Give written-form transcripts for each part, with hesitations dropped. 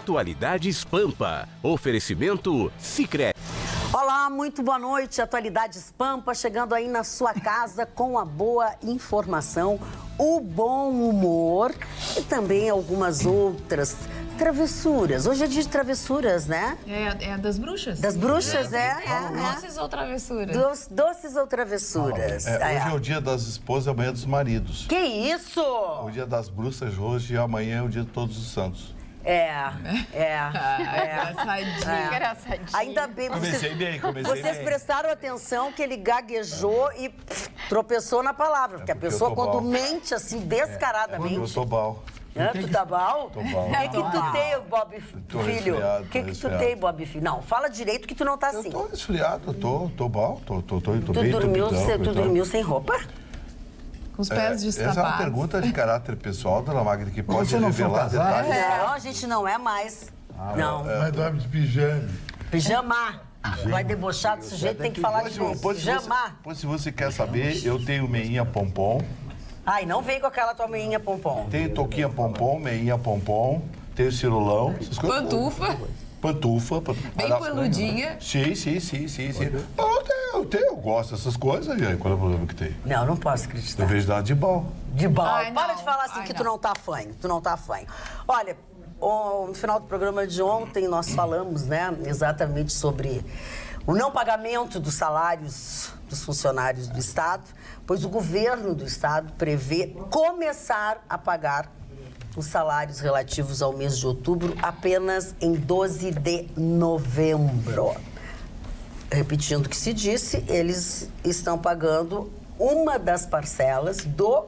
Atualidades Pampa. Oferecimento Sicredi. Olá, muito boa noite. Atualidades Pampa chegando aí na sua casa com a boa informação, o bom humor e também algumas outras travessuras. Hoje é dia de travessuras, né? É das bruxas. Das bruxas, Doces ou travessuras? Doces ou travessuras. Hoje é o dia das esposas e amanhã dos maridos. Que isso? O dia das bruxas hoje e amanhã é o dia de Todos os Santos. Engraçadinho. Ainda bem, Comecei vocês prestaram atenção que ele gaguejou e tropeçou na palavra. Porque a pessoa, quando mente assim, descaradamente... Eu tô mal. Tu tá mal? Tô mal. O que tu tem, Bob Filho? O que tu tem, Bob Filho? Não, fala direito que tu não tá assim. Eu tô resfriado, tô mal, tô bem. Tu dormiu sem roupa? Com os pés destapados. Essa é uma pergunta de caráter pessoal, dona Magda, que pode revelar detalhes. Não, a gente não é mais. Não. Mas dorme de pijama. Pijama. Vai debochar desse jeito, tem que falar de pijama. Se você quer saber, eu tenho meinha pompom. Ai, não vem com aquela tua meinha pompom. Tenho toquinha pompom, meinha pompom, tenho cirulão. Pantufa. Bem panudinha. Sim. Eu gosto dessas coisas, e aí, qual é o problema que tem? Não posso acreditar. Eu vejo nada de bom. De bom. Ai, para não. de falar assim que tu não tá fanho. Olha, no final do programa de ontem nós falamos, né, exatamente sobre o não pagamento dos salários dos funcionários do Estado, pois o governo do Estado prevê começar a pagar os salários relativos ao mês de outubro apenas em 12 de novembro. Repetindo o que se disse, eles estão pagando uma das parcelas do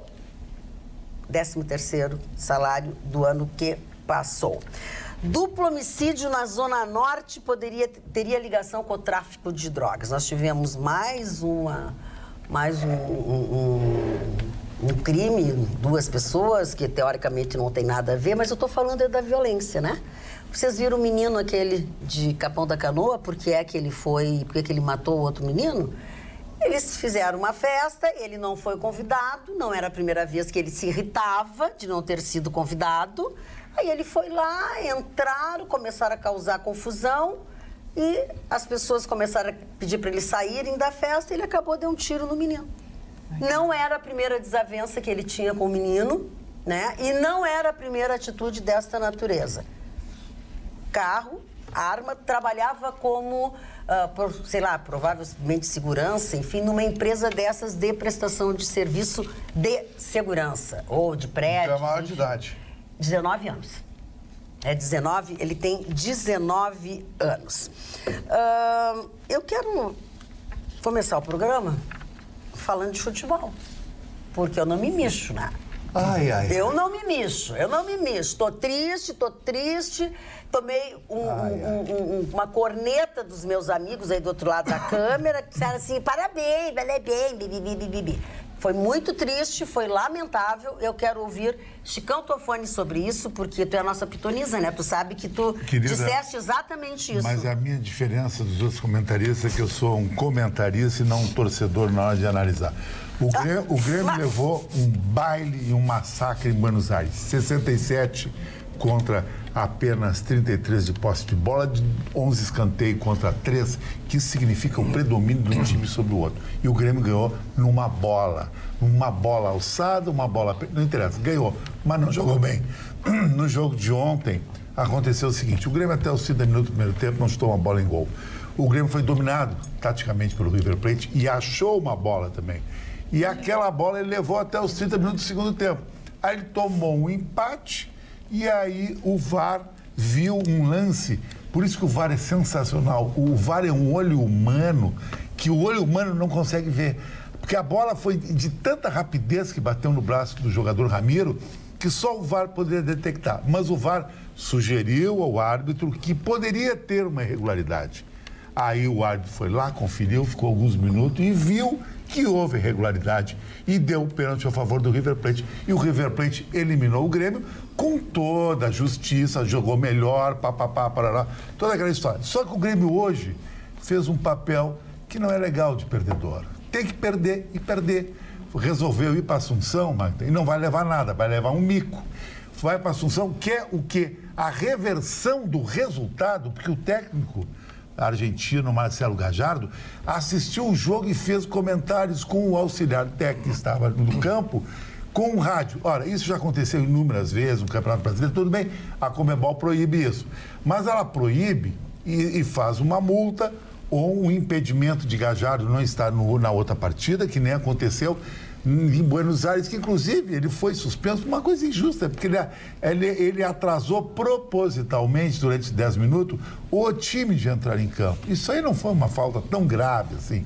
13º salário do ano que passou. Duplo homicídio na Zona Norte teria ligação com o tráfico de drogas. Nós tivemos mais um crime, 2 pessoas que teoricamente não tem nada a ver, mas eu estou falando da violência, né? Vocês viram o menino aquele de Capão da Canoa, por que ele matou o outro menino? Eles fizeram uma festa, ele não foi convidado, não era a primeira vez que ele se irritava de não ter sido convidado. Aí ele foi lá, entraram, começaram a causar confusão e as pessoas começaram a pedir para eles saírem da festa e ele acabou de dar um tiro no menino. Não era a primeira desavença que ele tinha com o menino, né? E não era a primeira atitude desta natureza. Carro, arma, trabalhava como, provavelmente segurança, enfim, numa empresa dessas de prestação de serviço de segurança ou de prédio. É maior de idade. 19 anos. Ele tem 19 anos. Eu quero começar o programa falando de futebol, porque eu não me mexo, né? Eu não me mexo. Tô triste. Tomei uma corneta dos meus amigos aí do outro lado da câmera, que disseram assim, parabéns, bibi. Foi muito triste, foi lamentável. Eu quero ouvir Chicão Tofani sobre isso, porque tu é a nossa pitonisa, né? Tu sabe que tu disseste exatamente isso. Mas a minha diferença dos outros comentaristas é que eu sou um comentarista e não um torcedor na hora de analisar. O Grêmio levou um baile e um massacre em Buenos Aires. 67 contra apenas 33 de posse de bola, de 11 escanteios contra 3, que isso significa o predomínio de um time sobre o outro. E o Grêmio ganhou numa bola alçada, uma bola... Não interessa, ganhou, mas não jogou bem. No jogo de ontem, aconteceu o seguinte, o Grêmio até os 30 minutos do primeiro tempo não chutou uma bola em gol. O Grêmio foi dominado, taticamente, pelo River Plate e achou uma bola também. E aquela bola ele levou até os 30 minutos do segundo tempo. Aí ele tomou um empate e aí o VAR viu um lance. Por isso que o VAR é sensacional. O VAR é um olho humano que o olho humano não consegue ver. Porque a bola foi de tanta rapidez que bateu no braço do jogador Ramiro que só o VAR poderia detectar. Mas o VAR sugeriu ao árbitro que poderia ter uma irregularidade. Aí o árbitro foi lá, conferiu, ficou alguns minutos e viu que houve irregularidade e deu o pênalti a favor do River Plate. E o River Plate eliminou o Grêmio com toda a justiça, jogou melhor, parará, toda aquela história. Só que o Grêmio hoje fez um papel que não é legal de perdedor. Tem que perder e perder. Resolveu ir para Assunção, Magda, e não vai levar nada, vai levar um mico. vai para Assunção, quer o quê? A reversão do resultado, porque o técnico argentino Marcelo Gallardo assistiu o jogo e fez comentários com o auxiliar técnico que estava no campo, com o rádio. Ora, isso já aconteceu inúmeras vezes no Campeonato Brasileiro, tudo bem, a Conmebol proíbe isso. Mas ela proíbe e faz uma multa ou um impedimento de Gallardo não estar na outra partida, que nem aconteceu em Buenos Aires, que inclusive ele foi suspenso por uma coisa injusta, porque ele atrasou propositalmente, durante 10 minutos, o time de entrar em campo. Isso aí não foi uma falta tão grave assim.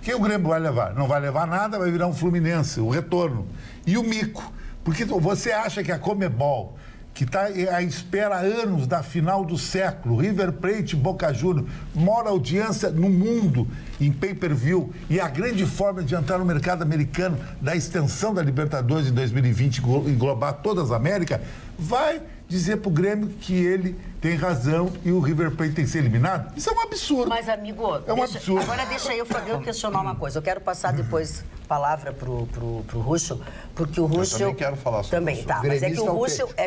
Quem o Grêmio vai levar? Não vai levar nada, vai virar um Fluminense, o retorno. E o mico. Porque você acha que a Conmebol, que está à espera há anos da final do século, River Plate, Boca Juniors, maior audiência no mundo em pay-per-view, e a grande forma de entrar no mercado americano, da extensão da Libertadores em 2020, englobar todas as Américas, vai dizer para o Grêmio que ele tem razão e o River Plate tem que ser eliminado? Isso é um absurdo. Mas, amigo, absurdo. Agora deixa eu questionar uma coisa. Eu quero passar depois palavra pro Ruschel, porque o Ruschel... Eu também quero falar sobre isso. Também, tá. Mas é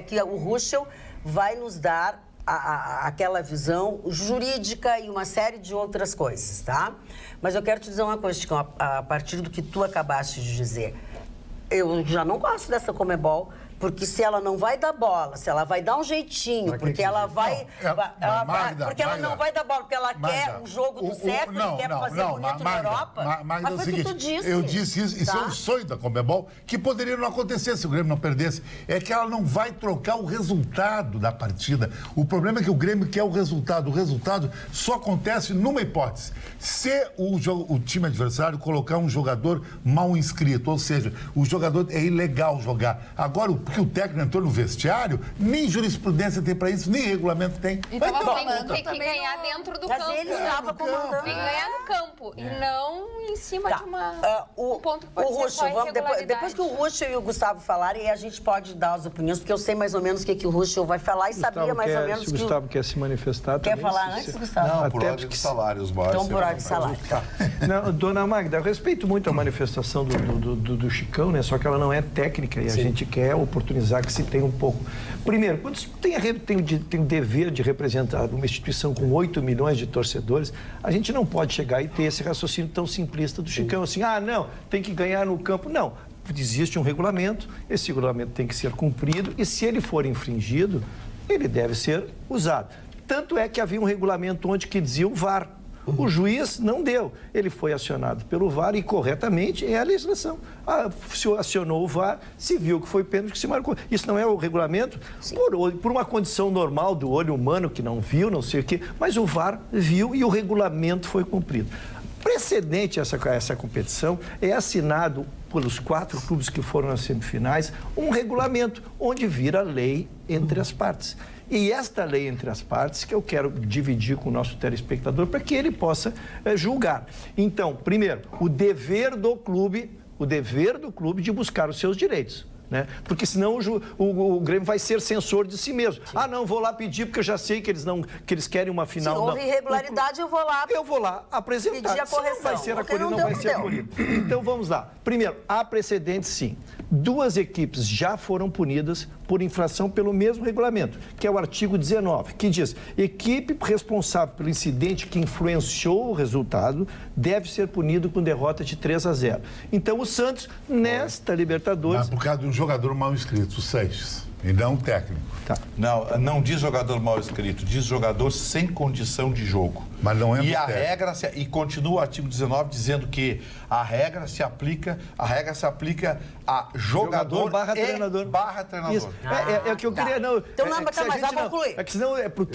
que o Ruschel vai nos dar aquela visão jurídica e uma série de outras coisas, tá? Mas eu quero te dizer uma coisa, Chicão, a partir do que tu acabaste de dizer. Eu já não gosto dessa Conmebol, porque se ela não vai dar bola, se ela vai dar um jeitinho, porque ela vai... Porque ela não vai dar bola, porque ela quer o jogo do século e quer fazer bonito na Europa. Mas foi o seguinte, tu disse. Eu disse isso, isso é um sonho da Conmebol, que poderia não acontecer se o Grêmio não perdesse. É que ela não vai trocar o resultado da partida. O problema é que o Grêmio quer o resultado. O resultado só acontece numa hipótese. Se o time adversário colocar um jogador mal inscrito, ou seja, o jogador é ilegal jogar. Agora, porque o técnico entrou no vestiário, nem jurisprudência tem para isso, nem regulamento tem. E tem que ganhar dentro do campo. Ele estava comandando. Tem que ganhar no campo e não em cima de um ponto que pode ser só depois que o Ruschel e o Gustavo falarem, a gente pode dar as opiniões, porque eu sei mais ou menos o que o Ruschel vai falar e sabia mais ou menos que... Se o Gustavo quer se manifestar também... Quer falar antes, Gustavo? Não, por ordem de salário, os bares. Então, por ordem de salário. Não, dona Magda, eu respeito muito a manifestação do Chicão, né? Só que ela não é técnica e a gente quer oportunizar que se tenha um pouco. Primeiro, quando tem o dever de representar uma instituição com 8 milhões de torcedores, a gente não pode chegar e ter esse raciocínio tão simplista do Chicão, assim, não, tem que ganhar no campo. Não, existe um regulamento, esse regulamento tem que ser cumprido e se ele for infringido, ele deve ser usado. Tanto é que havia um regulamento onde que dizia o VAR. O juiz não deu. Ele foi acionado pelo VAR e corretamente é a legislação. Se acionou o VAR, se viu que foi pênalti, que se marcou. Isso não é o regulamento? Por uma condição normal do olho humano que não viu, não sei o quê, mas o VAR viu e o regulamento foi cumprido. Precedente a essa competição é assinado pelos 4 clubes que foram às semifinais um regulamento onde vira lei entre as partes. E esta lei entre as partes que eu quero dividir com o nosso telespectador para que ele possa julgar. Então, primeiro, o dever do clube de buscar os seus direitos. Né? Porque senão o Grêmio vai ser censor de si mesmo. Sim. Não, vou lá pedir porque eu já sei que eles querem uma final. Se houve irregularidade, eu vou lá apresentar. Pedir a correção. Se não vai ser acolhido, não vai ser acolhido. Então vamos lá. Primeiro, há precedentes sim. 2 equipes já foram punidas por infração pelo mesmo regulamento, que é o artigo 19, que diz: equipe responsável pelo incidente que influenciou o resultado deve ser punido com derrota de 3-0. Então o Santos, nesta Libertadores... Mas por causa de um jogador mal inscrito, o Seixas, e não técnico. Tá. Não diz jogador mal inscrito, diz jogador sem condição de jogo. Mas não é e a regra e continua o artigo 19 dizendo que a regra se aplica a jogador barra treinador. Isso. É o que eu queria, não. Então não, mas vai concluir. É que senão é pro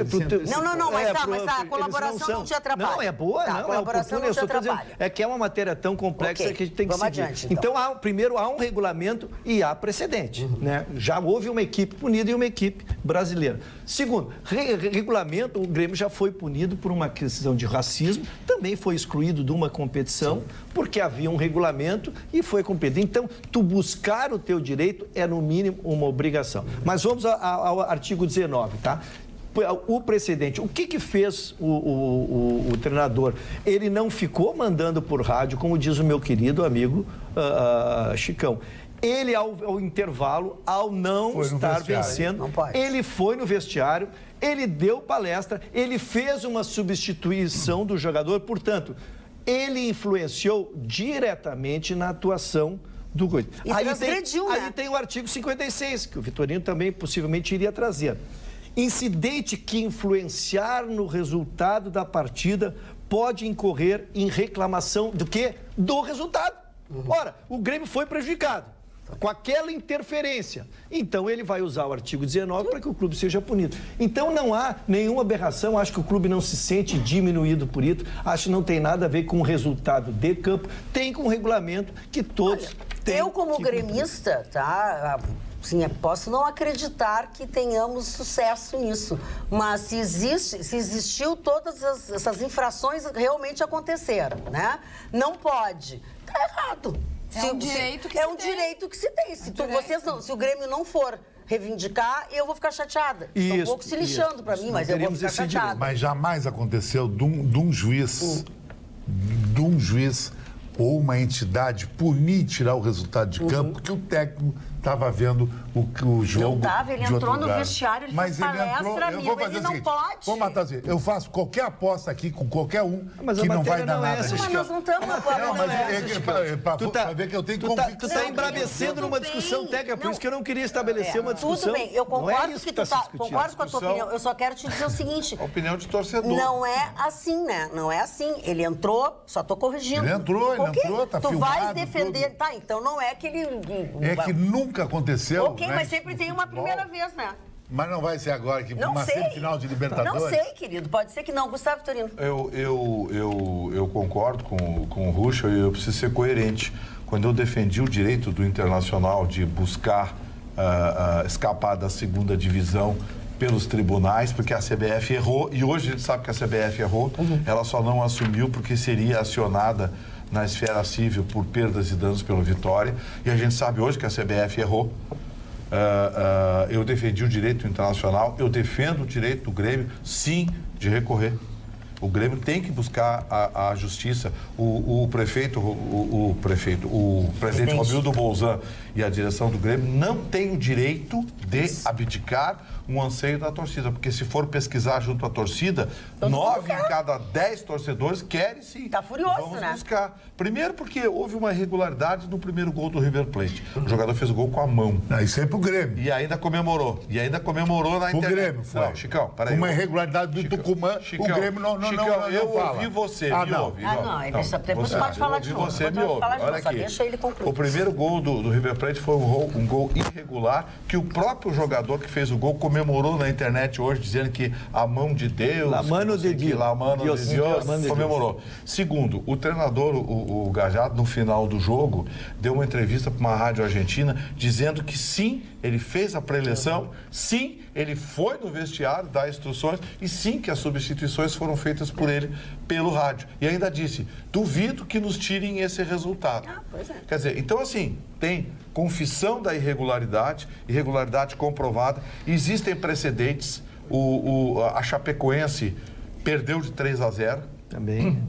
Não, mas a colaboração não te atrapalha. Não, é boa, não, a colaboração não te atrapalha. É que é uma matéria tão complexa que a gente tem que seguir. Adiante, então, primeiro há um regulamento e há precedente, né? Já houve uma equipe punida e uma equipe brasileira. Segundo, regulamento, o Grêmio já foi punido por uma questão de racismo, também foi excluído de uma competição, porque havia um regulamento e foi cumprido. Então, tu buscar o teu direito é, no mínimo, uma obrigação. Mas vamos ao artigo 19, tá? O precedente, o que fez o treinador? Ele não ficou mandando por rádio, como diz o meu querido amigo Chicão. Ele, ao intervalo, ao não estar vencendo, ele foi no vestiário, ele deu palestra, ele fez uma substituição do jogador, portanto, ele influenciou diretamente na atuação do Coisa. Aí tem o artigo 56, que o Vitorino também possivelmente iria trazer. Incidente que influenciar no resultado da partida pode incorrer em reclamação do quê? Do resultado. Ora, o Grêmio foi prejudicado com aquela interferência. Então, ele vai usar o artigo 19 para que o clube seja punido. Então, não há nenhuma aberração. Acho que o clube não se sente diminuído por isso. Acho que não tem nada a ver com o resultado de campo. Tem com o regulamento que todos têm. Eu, como gremista, tá? Sim, posso não acreditar que tenhamos sucesso nisso, mas se existiu todas essas infrações realmente aconteceram, né? Não pode. Tá errado. É um direito que se tem. Se o Grêmio não for reivindicar, eu vou ficar chateada. Estou um pouco se lixando para mim, mas eu vou ficar chateada. Mas jamais aconteceu de um juiz ou uma entidade punir, tirar o resultado de campo, porque o técnico estava vendo o jogo. Não estava, ele entrou no vestiário, ele fez palestra, amigo, ele não pode. Vamos matar assim, eu faço qualquer aposta aqui com qualquer um que não vai dar nada. Mas nós não estamos para ver que eu tenho convicção. Tu está embravecendo numa discussão técnica, por isso que eu não queria estabelecer uma discussão. Tudo bem, eu concordo concordo com a tua opinião, eu só quero te dizer o seguinte. A opinião de torcedor. Não é assim, né? Não é assim. Ele entrou, só estou corrigindo. Ele entrou, tá filmado. Tu vais defender, tá, então não é que ele... É que nunca aconteceu. Ok, né? Mas sempre tem uma primeira vez, né? Mas não vai ser agora que uma semifinal de Libertadores? Não sei, querido. Pode ser que não. Gustavo Vitorino. Eu concordo com o Ruschel e eu preciso ser coerente. Quando eu defendi o direito do Internacional de buscar escapar da segunda divisão pelos tribunais, porque a CBF errou, e hoje a gente sabe que a CBF errou, ela só não assumiu porque seria acionada na esfera civil por perdas e danos pela Vitória, e a gente sabe hoje que a CBF errou. Eu defendi o direito internacional, eu defendo o direito do Grêmio, sim, de recorrer. O Grêmio tem que buscar a justiça. O presidente Romildo Bolzan e a direção do Grêmio não tem o direito de abdicar um anseio da torcida, porque se for pesquisar junto à torcida, 9 em cada 10 torcedores querem sim. Tá furioso, Vamos né? buscar. Primeiro porque houve uma irregularidade no primeiro gol do River Plate. O jogador fez o gol com a mão. Isso aí pro Grêmio. E ainda comemorou. na internet. O Grêmio foi. Não, Chicão, peraí. Uma irregularidade do Tucumã, Chicão, o Grêmio não Chicão, eu fala. ouvi você, me ouve. Você pode falar de novo. Você me ouve. Olha aqui. Deixa ele concluir. O primeiro gol do River Plate foi um gol irregular, que o próprio jogador que fez o gol comemorou na internet hoje, dizendo que a mão de Deus... La mano de Deus. La mano de Deus, comemorou. Segundo, o treinador, o Gajardo, no final do jogo, deu uma entrevista para uma rádio argentina, dizendo que sim, ele fez a preleção, sim, ele foi no vestiário dar instruções e sim que as substituições foram feitas por ele pelo rádio. E ainda disse, duvido que nos tirem esse resultado. Quer dizer, então assim, tem confissão da irregularidade comprovada, existem precedentes, a Chapecoense perdeu de 3-0. Também.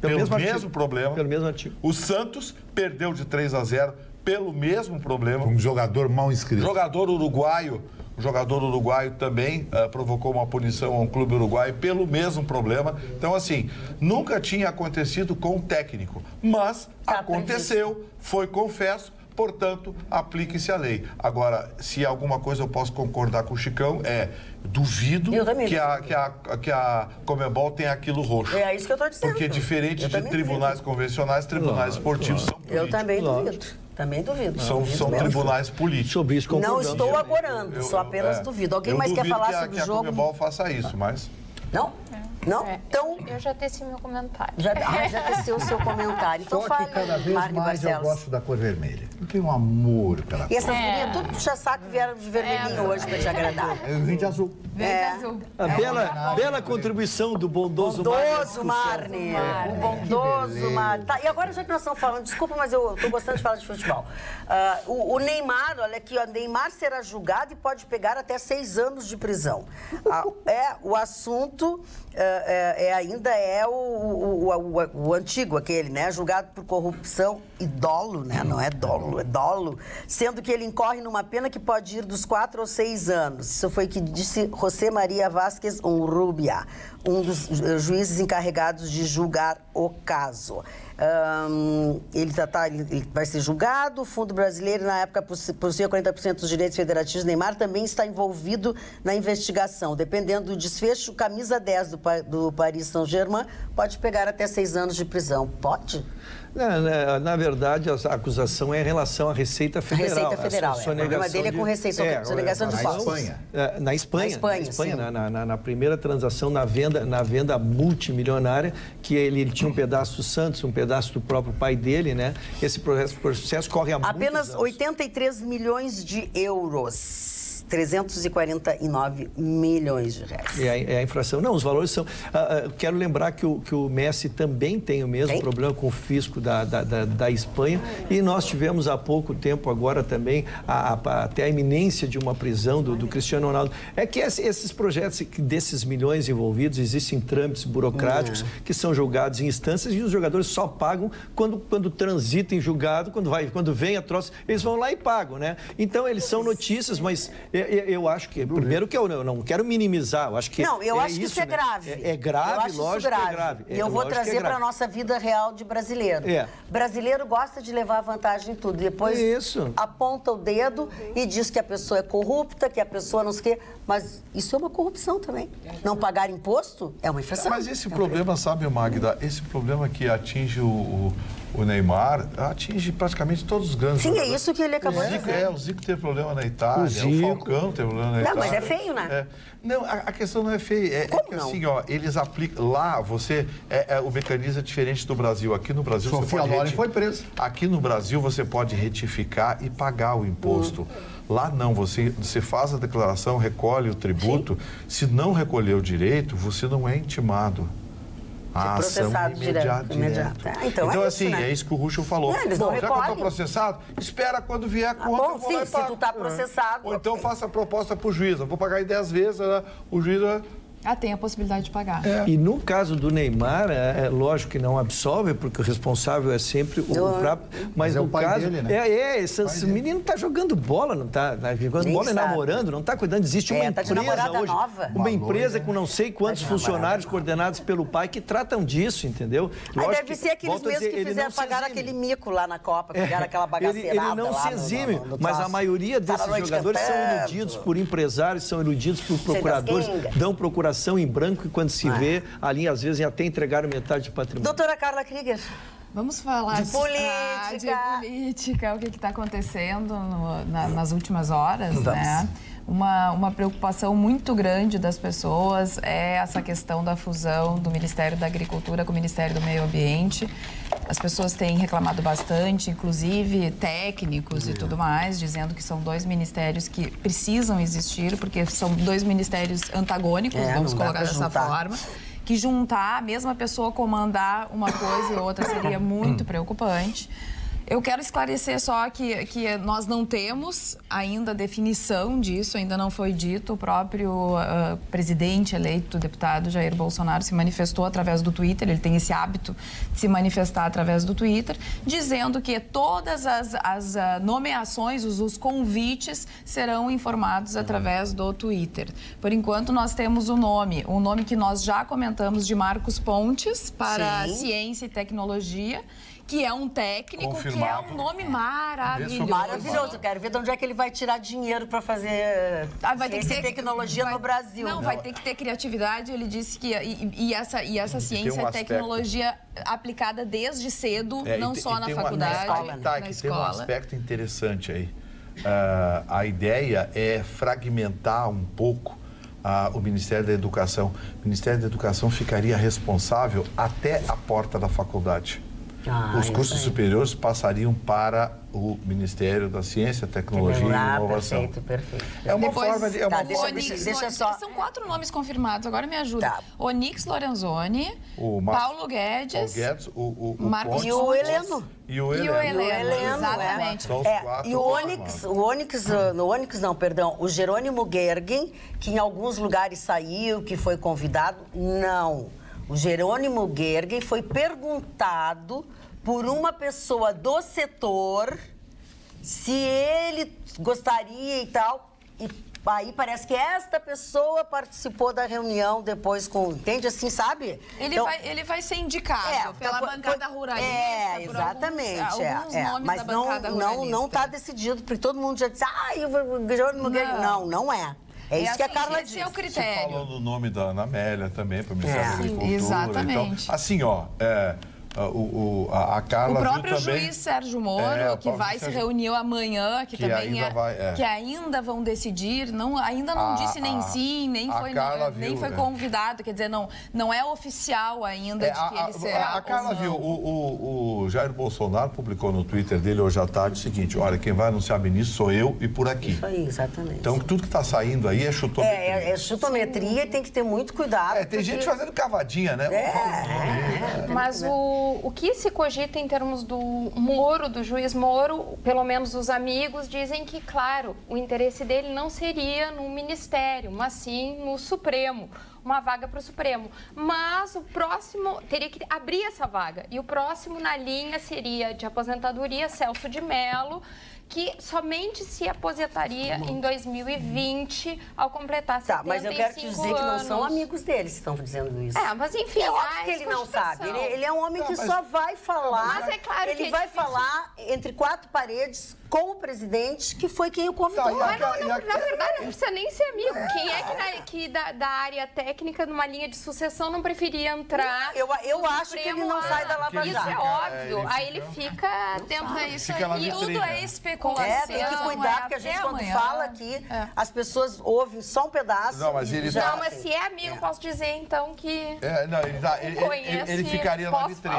Pelo mesmo problema. Pelo mesmo artigo. O Santos perdeu de 3-0 pelo mesmo problema. Um jogador mal inscrito. O jogador uruguaio também provocou uma punição a um clube uruguaio pelo mesmo problema. Então, assim, nunca tinha acontecido com o técnico, mas aconteceu, foi confesso, portanto, aplique-se a lei. Agora, se alguma coisa eu posso concordar com o Chicão, duvido que a Conmebol tenha aquilo roxo. É isso que eu estou dizendo. Porque diferente de tribunais convencionais, tribunais esportivos são políticos. Eu também duvido. Também duvido. São tribunais políticos. Sobre isso não estou agorando, só apenas duvido. Alguém mais quer falar sobre o jogo? Que a Conmebol faça isso, mas... Não? Não? Então... Eu já teci meu comentário. Já teceu o seu comentário. Então Só que cada vez mais eu gosto da cor vermelha. Eu tenho um amor pela cor. E essas gurias, tudo puxa-saco, vieram de vermelhinho hoje para te agradar. Eu vim de azul. Azul. A bela contribuição do bondoso Marne. O bondoso Marne. Tá, e agora, já que nós estamos falando, desculpa, mas eu estou gostando de falar de futebol. O Neymar, olha aqui, Neymar será julgado e pode pegar até 6 anos de prisão. O assunto ainda é o antigo, aquele, né? Julgado por corrupção e dolo, né? Não é dolo, é dolo. Sendo que ele incorre numa pena que pode ir dos 4 aos 6 anos. Isso foi o que disse José Maria Vázquez Urrubia, um dos juízes encarregados de julgar o caso. Ele vai ser julgado. O Fundo Brasileiro, na época, possuía 40% dos direitos federativos. Neymar também está envolvido na investigação. Dependendo do desfecho, camisa 10 do Paris Saint-Germain pode pegar até 6 anos de prisão. Pode? Na verdade, a acusação é em relação à Receita Federal. Receita Federal, o problema dele é com sonegação de falsos. Na Espanha, na primeira transação, na venda multimilionária, que ele tinha um pedaço do Santos, um pedaço do próprio pai dele, né? Esse processo corre há muitos anos. Apenas 83 milhões de euros. 349 milhões de reais. É a infração. Não, os valores são... quero lembrar que o Messi também tem o mesmo problema com o fisco da Espanha, e nós tivemos há pouco tempo agora também até a iminência de uma prisão do Cristiano Ronaldo. É que esses projetos, desses milhões envolvidos, existem trâmites burocráticos que são julgados em instâncias, e os jogadores só pagam quando transitam em julgado, quando vem a troça, eles vão lá e pagam, né? Então, eles são notícias, mas... Eu acho que, primeiro, que eu não quero minimizar, eu acho que... Não, eu acho que isso é grave. É grave, lógico que é grave. E eu vou trazer para a nossa vida real de brasileiro. Brasileiro gosta de levar vantagem em tudo. Depois aponta o dedo e diz que a pessoa é corrupta, que a pessoa não sei o quê. Mas isso é uma corrupção também. Não pagar imposto é uma infração. Mas esse problema, sabe, Magda, esse problema que atinge o Neymar, atinge praticamente todos os grandes jogadores. É isso que ele acabou de dizer. O Zico teve problema na Itália, o Falcão teve problema na Itália. Não, mas é feio, né? Não, a questão não é feia. É que assim, eles aplicam... Lá, o mecanismo é diferente do Brasil. Aqui no Brasil, Sofia Loren foi presa. Aqui no Brasil, você pode retificar e pagar o imposto. Lá não, você faz a declaração, recolhe o tributo. Se não recolher o direito, você não é intimado. A ação imediata. Então é assim, isso, né? É isso que o Ruschel falou. Não, eles não já que eu estou processado, espera quando vier a conta. Bom, sim, se tu está processado. Ou então faça a proposta para o juiz. Eu vou pagar em 10 vezes, o juiz... tem a possibilidade de pagar. E no caso do Neymar, é lógico que não absolve, porque o responsável é sempre o próprio... Mas no pai caso... dele, né? Esse menino está jogando bola, não está? Jogando bola e namorando, não está cuidando. Existe uma empresa hoje, nova. Uma empresa com não sei quantos funcionários coordenados pelo pai que tratam disso, entendeu? Deve ser aqueles mesmos que fizeram pagar aquele mico lá na Copa, pegaram aquela bagaceirada. Ele não se exime, mas a maioria desses jogadores são iludidos por empresários, são iludidos por procuradores, dão procuração em branco, quando se vê, ali às vezes até entregaram metade do patrimônio. Doutora Carla Krieger. Vamos falar de política. O que está acontecendo nas últimas horas, né? Uma preocupação muito grande das pessoas é essa questão da fusão do Ministério da Agricultura com o Ministério do Meio Ambiente. As pessoas têm reclamado bastante, inclusive técnicos e tudo mais, dizendo que são 2 ministérios que precisam existir, porque são 2 ministérios antagônicos, vamos colocar dessa forma. Que juntar, a mesma pessoa comandar uma coisa e outra seria muito preocupante. Eu quero esclarecer só que nós não temos ainda definição disso, ainda não foi dito. O próprio presidente eleito, o deputado Jair Bolsonaro, se manifestou através do Twitter, ele tem esse hábito de se manifestar através do Twitter, dizendo que todas as nomeações, os convites serão informados através do Twitter. Por enquanto, nós temos um nome que nós já comentamos, de Marcos Pontes, para Ciência e Tecnologia, que é um técnico, confirmado. Que é um nome maravilhoso. Maravilhoso. Eu quero ver de onde é que ele vai tirar dinheiro para fazer vai ter que ter tecnologia no Brasil. Não, vai ter que ter criatividade. Ele disse que essa ciência e tecnologia aplicada desde cedo, não só na faculdade, na escola. Tem um aspecto interessante aí. A ideia é fragmentar um pouco o Ministério da Educação. O Ministério da Educação ficaria responsável até a porta da faculdade. Os cursos superiores passariam para o Ministério da Ciência, Tecnologia e Inovação. Perfeito. É uma forma de... Deixa só... São 4 nomes confirmados, agora me ajuda. Tá. Onix Lorenzoni, Paulo Guedes, o Marcos e o Heleno. E o Heleno. Exatamente. E o Jerônimo Gergen, que em alguns lugares saiu, que foi convidado, não. O Jerônimo Gergen foi perguntado por uma pessoa do setor se ele gostaria e tal. E aí parece que esta pessoa participou da reunião depois com... Entende assim, sabe? Ele vai ser indicado pela bancada ruralista. Exatamente. Alguns nomes mas da bancada ruralista. não está decidido, porque todo mundo já disse, o Jerônimo Gergen... Não é. É isso que a Carla disse. Esse é o critério. Você falou do nome da Ana Amélia também, para o Ministério da Agricultura. Exatamente. Então, assim, a Carla o próprio viu também, juiz Sérgio Moro, que vai se reunir amanhã, que também que ainda vão decidir, ainda não disse nem sim, nem foi convidado, quer dizer, não é oficial ainda de que ele será. A Carla viu, o Jair Bolsonaro publicou no Twitter dele hoje à tarde o seguinte: olha, quem vai anunciar ministro sou eu e por aqui. Isso aí, exatamente. Então tudo que está saindo aí é chutometria. É chutometria e tem que ter muito cuidado. Tem gente fazendo cavadinha, né? Mas o que se cogita em termos do Moro, do juiz Moro, pelo menos os amigos dizem que, claro, o interesse dele não seria no Ministério, mas sim no Supremo, uma vaga para o Supremo. Mas o próximo teria que abrir essa vaga. E o próximo na linha seria de aposentadoria, Celso de Mello, que somente se aposentaria em 2020 ao completar 75 anos. Mas eu quero te dizer que não são amigos deles que estão dizendo isso. Mas enfim, é óbvio que ele não sabe. Ele é um homem que só vai falar. Mas é claro ele vai falar entre 4 paredes com o presidente, que foi quem o convidou. Na verdade, não precisa nem ser amigo. Quem é que da área técnica, numa linha de sucessão, não preferia entrar? Eu acho que ele não sai da Lava Jato. Isso é óbvio. Aí ele fica dentro disso. E tudo é especulação. Tem que cuidar, porque a gente, quando fala aqui, as pessoas ouvem só um pedaço. Mas se é amigo, posso dizer, então, que... Ele ficaria na vitrine.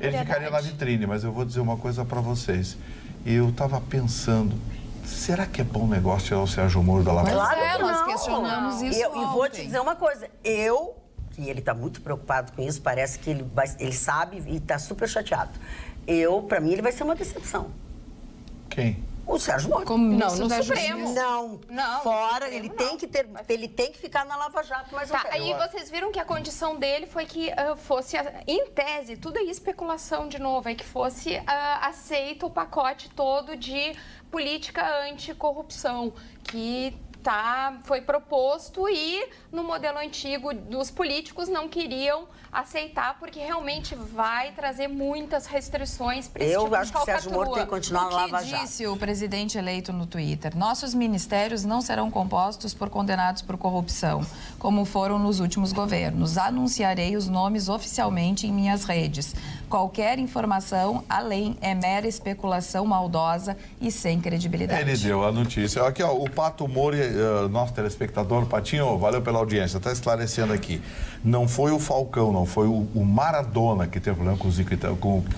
Ele ficaria na vitrine, mas eu vou dizer uma coisa para vocês. Eu estava pensando, será que é bom negócio tirar o Sérgio Moro da Lava Jato? Claro, nós questionamos isso E vou te dizer uma coisa, e ele está muito preocupado com isso, parece que ele sabe e está super chateado. Para mim, ele vai ser uma decepção. Quem? O Sérgio Moro. Não, no Supremo. Não. Fora, ele tem que ficar na Lava Jato, mas aí vocês viram que a condição dele foi que fosse, em tese, tudo é especulação de novo, é que fosse aceito o pacote todo de política anticorrupção, que foi proposto e no modelo antigo os políticos não queriam aceitar porque realmente vai trazer muitas restrições para esse tipo de falcatrua. Eu acho que o Sérgio Moro tem que continuar na Lava Jato. O que disse o presidente eleito no Twitter? Nossos ministérios não serão compostos por condenados por corrupção, como foram nos últimos governos. Anunciarei os nomes oficialmente em minhas redes. Qualquer informação além é mera especulação maldosa e sem credibilidade. Ele deu a notícia. Aqui, o Pato Moro, nosso telespectador, Patinho, valeu pela audiência. Está esclarecendo aqui. Não foi o Falcão, não foi o Maradona que teve problema com o Zico,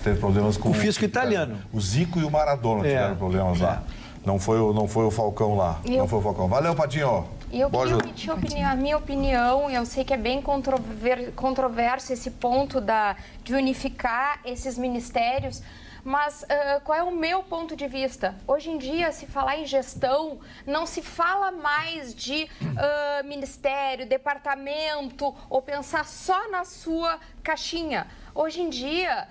teve problemas com o fisco italiano. O Zico e o Maradona tiveram problemas lá. Não foi o Falcão lá. Não foi o Falcão. Valeu, Patinho. E eu queria emitir a minha opinião, eu sei que é bem controverso esse ponto de unificar esses ministérios, mas qual é o meu ponto de vista? Hoje em dia, se falar em gestão, não se fala mais de ministério, departamento, ou pensar só na sua caixinha. Hoje em dia,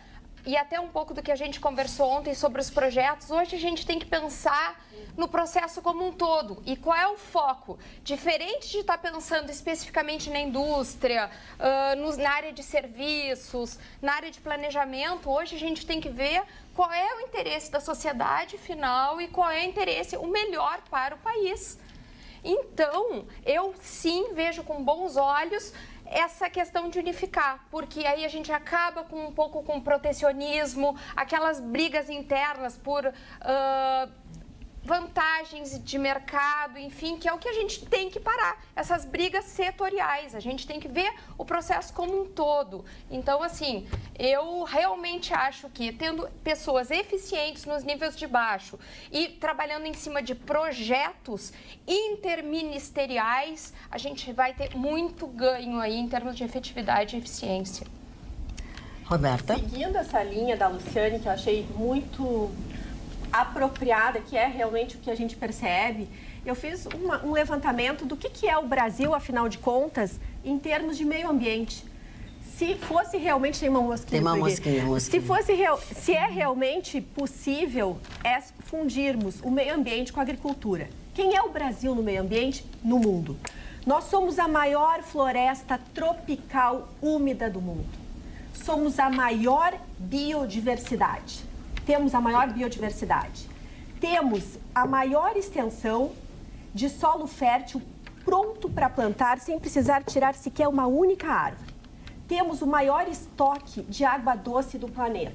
e até um pouco do que a gente conversou ontem sobre os projetos, hoje a gente tem que pensar no processo como um todo. E qual é o foco? Diferente de estar pensando especificamente na indústria, na área de serviços, na área de planejamento, hoje a gente tem que ver qual é o interesse da sociedade final e qual é o melhor para o país. Então, eu sim vejo com bons olhos essa questão de unificar, porque aí a gente acaba com um pouco com protecionismo, aquelas brigas internas por vantagens de mercado, enfim, que é o que a gente tem que parar, essas brigas setoriais. A gente tem que ver o processo como um todo. Então, assim, eu realmente acho que tendo pessoas eficientes nos níveis de baixo e trabalhando em cima de projetos interministeriais, a gente vai ter muito ganho aí em termos de efetividade e eficiência. Roberta? Seguindo essa linha da Luciane, que eu achei muito apropriada, que é realmente o que a gente percebe, eu fiz um levantamento do que é o Brasil, afinal de contas, em termos de meio ambiente. Se fosse realmente... Tem uma mosquinha. Se é realmente possível fundirmos o meio ambiente com a agricultura. Quem é o Brasil no meio ambiente? No mundo. Nós somos a maior floresta tropical úmida do mundo. Somos a maior biodiversidade. Temos a maior biodiversidade. Temos a maior extensão de solo fértil pronto para plantar sem precisar tirar sequer uma única árvore. Temos o maior estoque de água doce do planeta.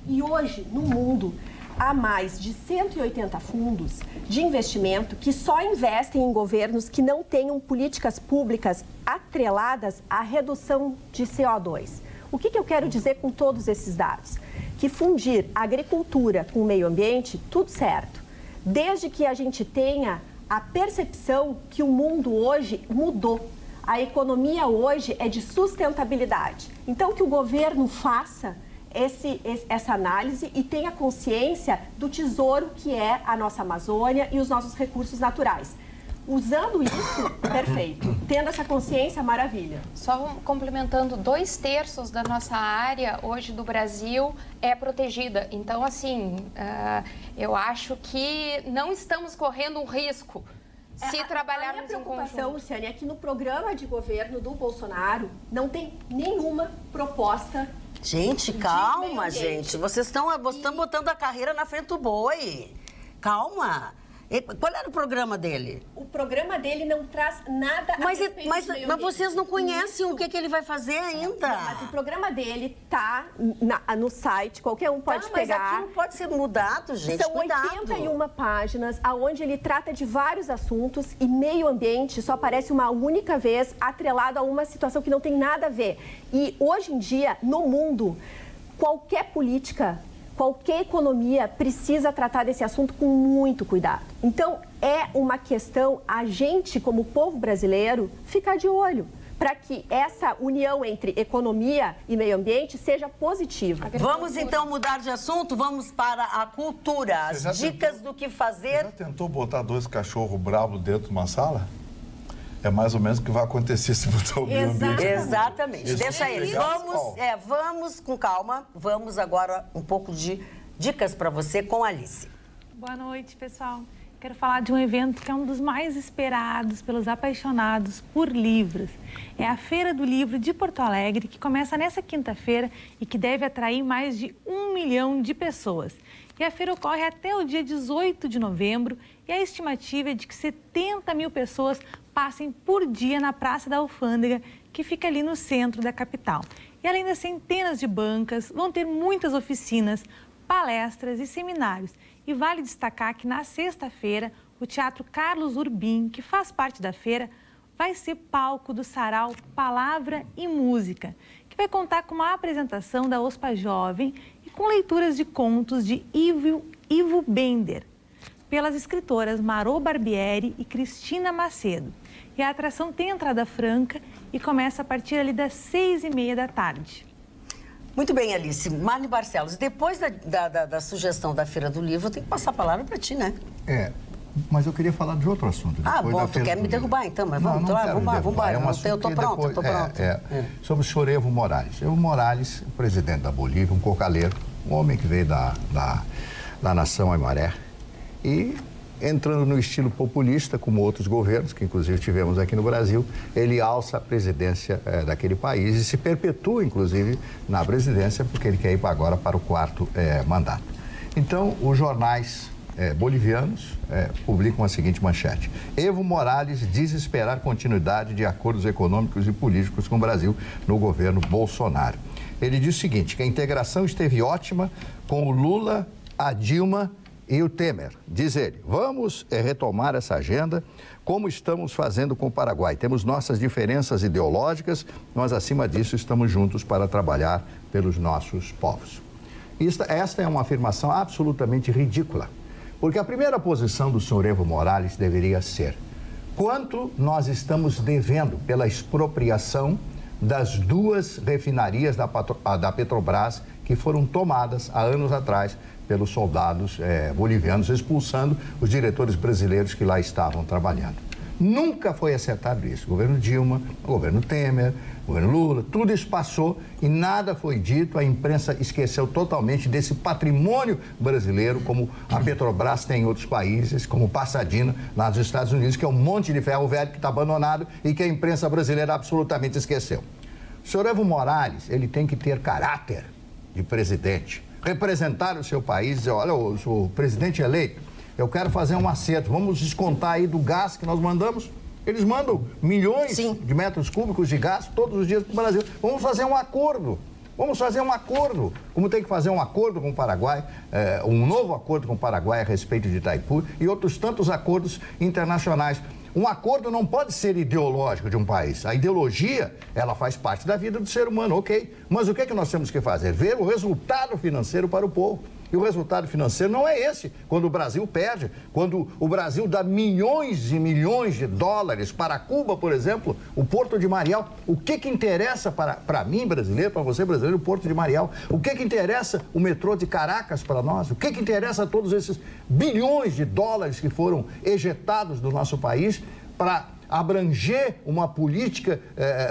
E hoje, no mundo, há mais de 180 fundos de investimento que só investem em governos que não tenham políticas públicas atreladas à redução de CO2. O que eu quero dizer com todos esses dados? Que fundir agricultura com o meio ambiente, tudo certo. Desde que a gente tenha a percepção que o mundo hoje mudou. A economia hoje é de sustentabilidade. Então, que o governo faça essa análise e tenha consciência do tesouro que é a nossa Amazônia e os nossos recursos naturais. Usando isso, perfeito. Tendo essa consciência, maravilha. Só complementando, 2/3 da nossa área hoje do Brasil é protegida. Então, assim, eu acho que não estamos correndo um risco se trabalharmos em conjunto. A minha preocupação, Luciane, é que no programa de governo do Bolsonaro não tem nenhuma proposta. Gente, calma, gente. Vocês estão botando a carreira na frente do boi. Calma. Qual era o programa dele? O programa dele não traz nada a respeito mas vocês não conhecem o que ele vai fazer ainda. Não, mas o programa dele tá no site, qualquer um pode pegar. Mas aquilo pode ser mudado, gente. São 81 páginas, onde ele trata de vários assuntos e meio ambiente só aparece uma única vez atrelado a uma situação que não tem nada a ver. E hoje em dia, no mundo, qualquer política, qualquer economia precisa tratar desse assunto com muito cuidado. Então, é uma questão, a gente, como povo brasileiro, ficar de olho para que essa união entre economia e meio ambiente seja positiva. Vamos, então, mudar de assunto? Vamos para a cultura. As dicas do que fazer. Você já tentou botar 2 cachorros bravos dentro de uma sala? É mais ou menos o que vai acontecer se botar o meio ambiente. Exatamente. Deixa eles. Vamos com calma. Vamos agora um pouco de dicas para você com a Alice. Boa noite, pessoal. Quero falar de um evento que é um dos mais esperados pelos apaixonados por livros. É a Feira do Livro de Porto Alegre, que começa nessa quinta-feira e que deve atrair mais de 1 milhão de pessoas. E a feira ocorre até o dia 18 de novembro e a estimativa é de que 70 mil pessoas passem por dia na Praça da Alfândega, que fica ali no centro da capital. E além das centenas de bancas, vão ter muitas oficinas, palestras e seminários. E vale destacar que na sexta-feira, o Teatro Carlos Urbim, que faz parte da feira, vai ser palco do sarau Palavra e Música, que vai contar com uma apresentação da OSPA Jovem e com leituras de contos de Ivo Bender, pelas escritoras Marô Barbieri e Cristina Macedo. E a atração tem entrada franca e começa a partir ali das 6h30 da tarde. Muito bem, Alice. Marli Barcelos, depois da sugestão da Feira do Livro, eu tenho que passar a palavra para ti, né? Mas eu queria falar de outro assunto. Bom, tu quer me derrubar então, mas vamos lá, vamos. Eu tô pronto, Sobre o senhor Evo Morales. Evo Morales, presidente da Bolívia, um cocaleiro, um homem que veio da nação Aimoré e entrando no estilo populista, como outros governos, que inclusive tivemos aqui no Brasil, ele alça a presidência daquele país e se perpetua, inclusive, na presidência, porque ele quer ir agora para o 4º mandato. Então, os jornais bolivianos publicam a seguinte manchete: Evo Morales diz esperar continuidade de acordos econômicos e políticos com o Brasil no governo Bolsonaro. Ele diz o seguinte, que a integração esteve ótima com o Lula, a Dilma e o Temer, diz ele, vamos retomar essa agenda como estamos fazendo com o Paraguai. Temos nossas diferenças ideológicas, mas acima disso estamos juntos para trabalhar pelos nossos povos. Esta é uma afirmação absolutamente ridícula, porque a primeira posição do senhor Evo Morales deveria ser: quanto nós estamos devendo pela expropriação das 2 refinarias da Petrobras que foram tomadas há anos atrás pelos soldados bolivianos, expulsando os diretores brasileiros que lá estavam trabalhando. Nunca foi acertado isso. O governo Dilma, o governo Temer, o governo Lula, tudo isso passou e nada foi dito. A imprensa esqueceu totalmente desse patrimônio brasileiro, como a Petrobras tem em outros países, como Pasadena, lá nos Estados Unidos, que é um monte de ferro velho que está abandonado e que a imprensa brasileira absolutamente esqueceu. O senhor Evo Morales, ele tem que ter caráter de presidente, representar o seu país e dizer, olha, eu sou o presidente eleito, eu quero fazer um acerto, vamos descontar aí do gás que nós mandamos. Eles mandam milhões de metros cúbicos de gás todos os dias para o Brasil. Vamos fazer um acordo. Vamos fazer um acordo. Como tem que fazer um acordo com o Paraguai, um novo acordo com o Paraguai a respeito de Itaipu e outros tantos acordos internacionais. Um acordo não pode ser ideológico de um país. A ideologia, ela faz parte da vida do ser humano, ok. Mas o que é que nós temos que fazer? Ver o resultado financeiro para o povo. E o resultado financeiro não é esse. Quando o Brasil perde, quando o Brasil dá milhões e milhões de dólares para Cuba, por exemplo, o Porto de Mariel, o que interessa para mim, brasileiro, para você, brasileiro, o Porto de Mariel? O que interessa o metrô de Caracas para nós? O que interessa todos esses bilhões de dólares que foram ejetados do nosso país para abranger uma política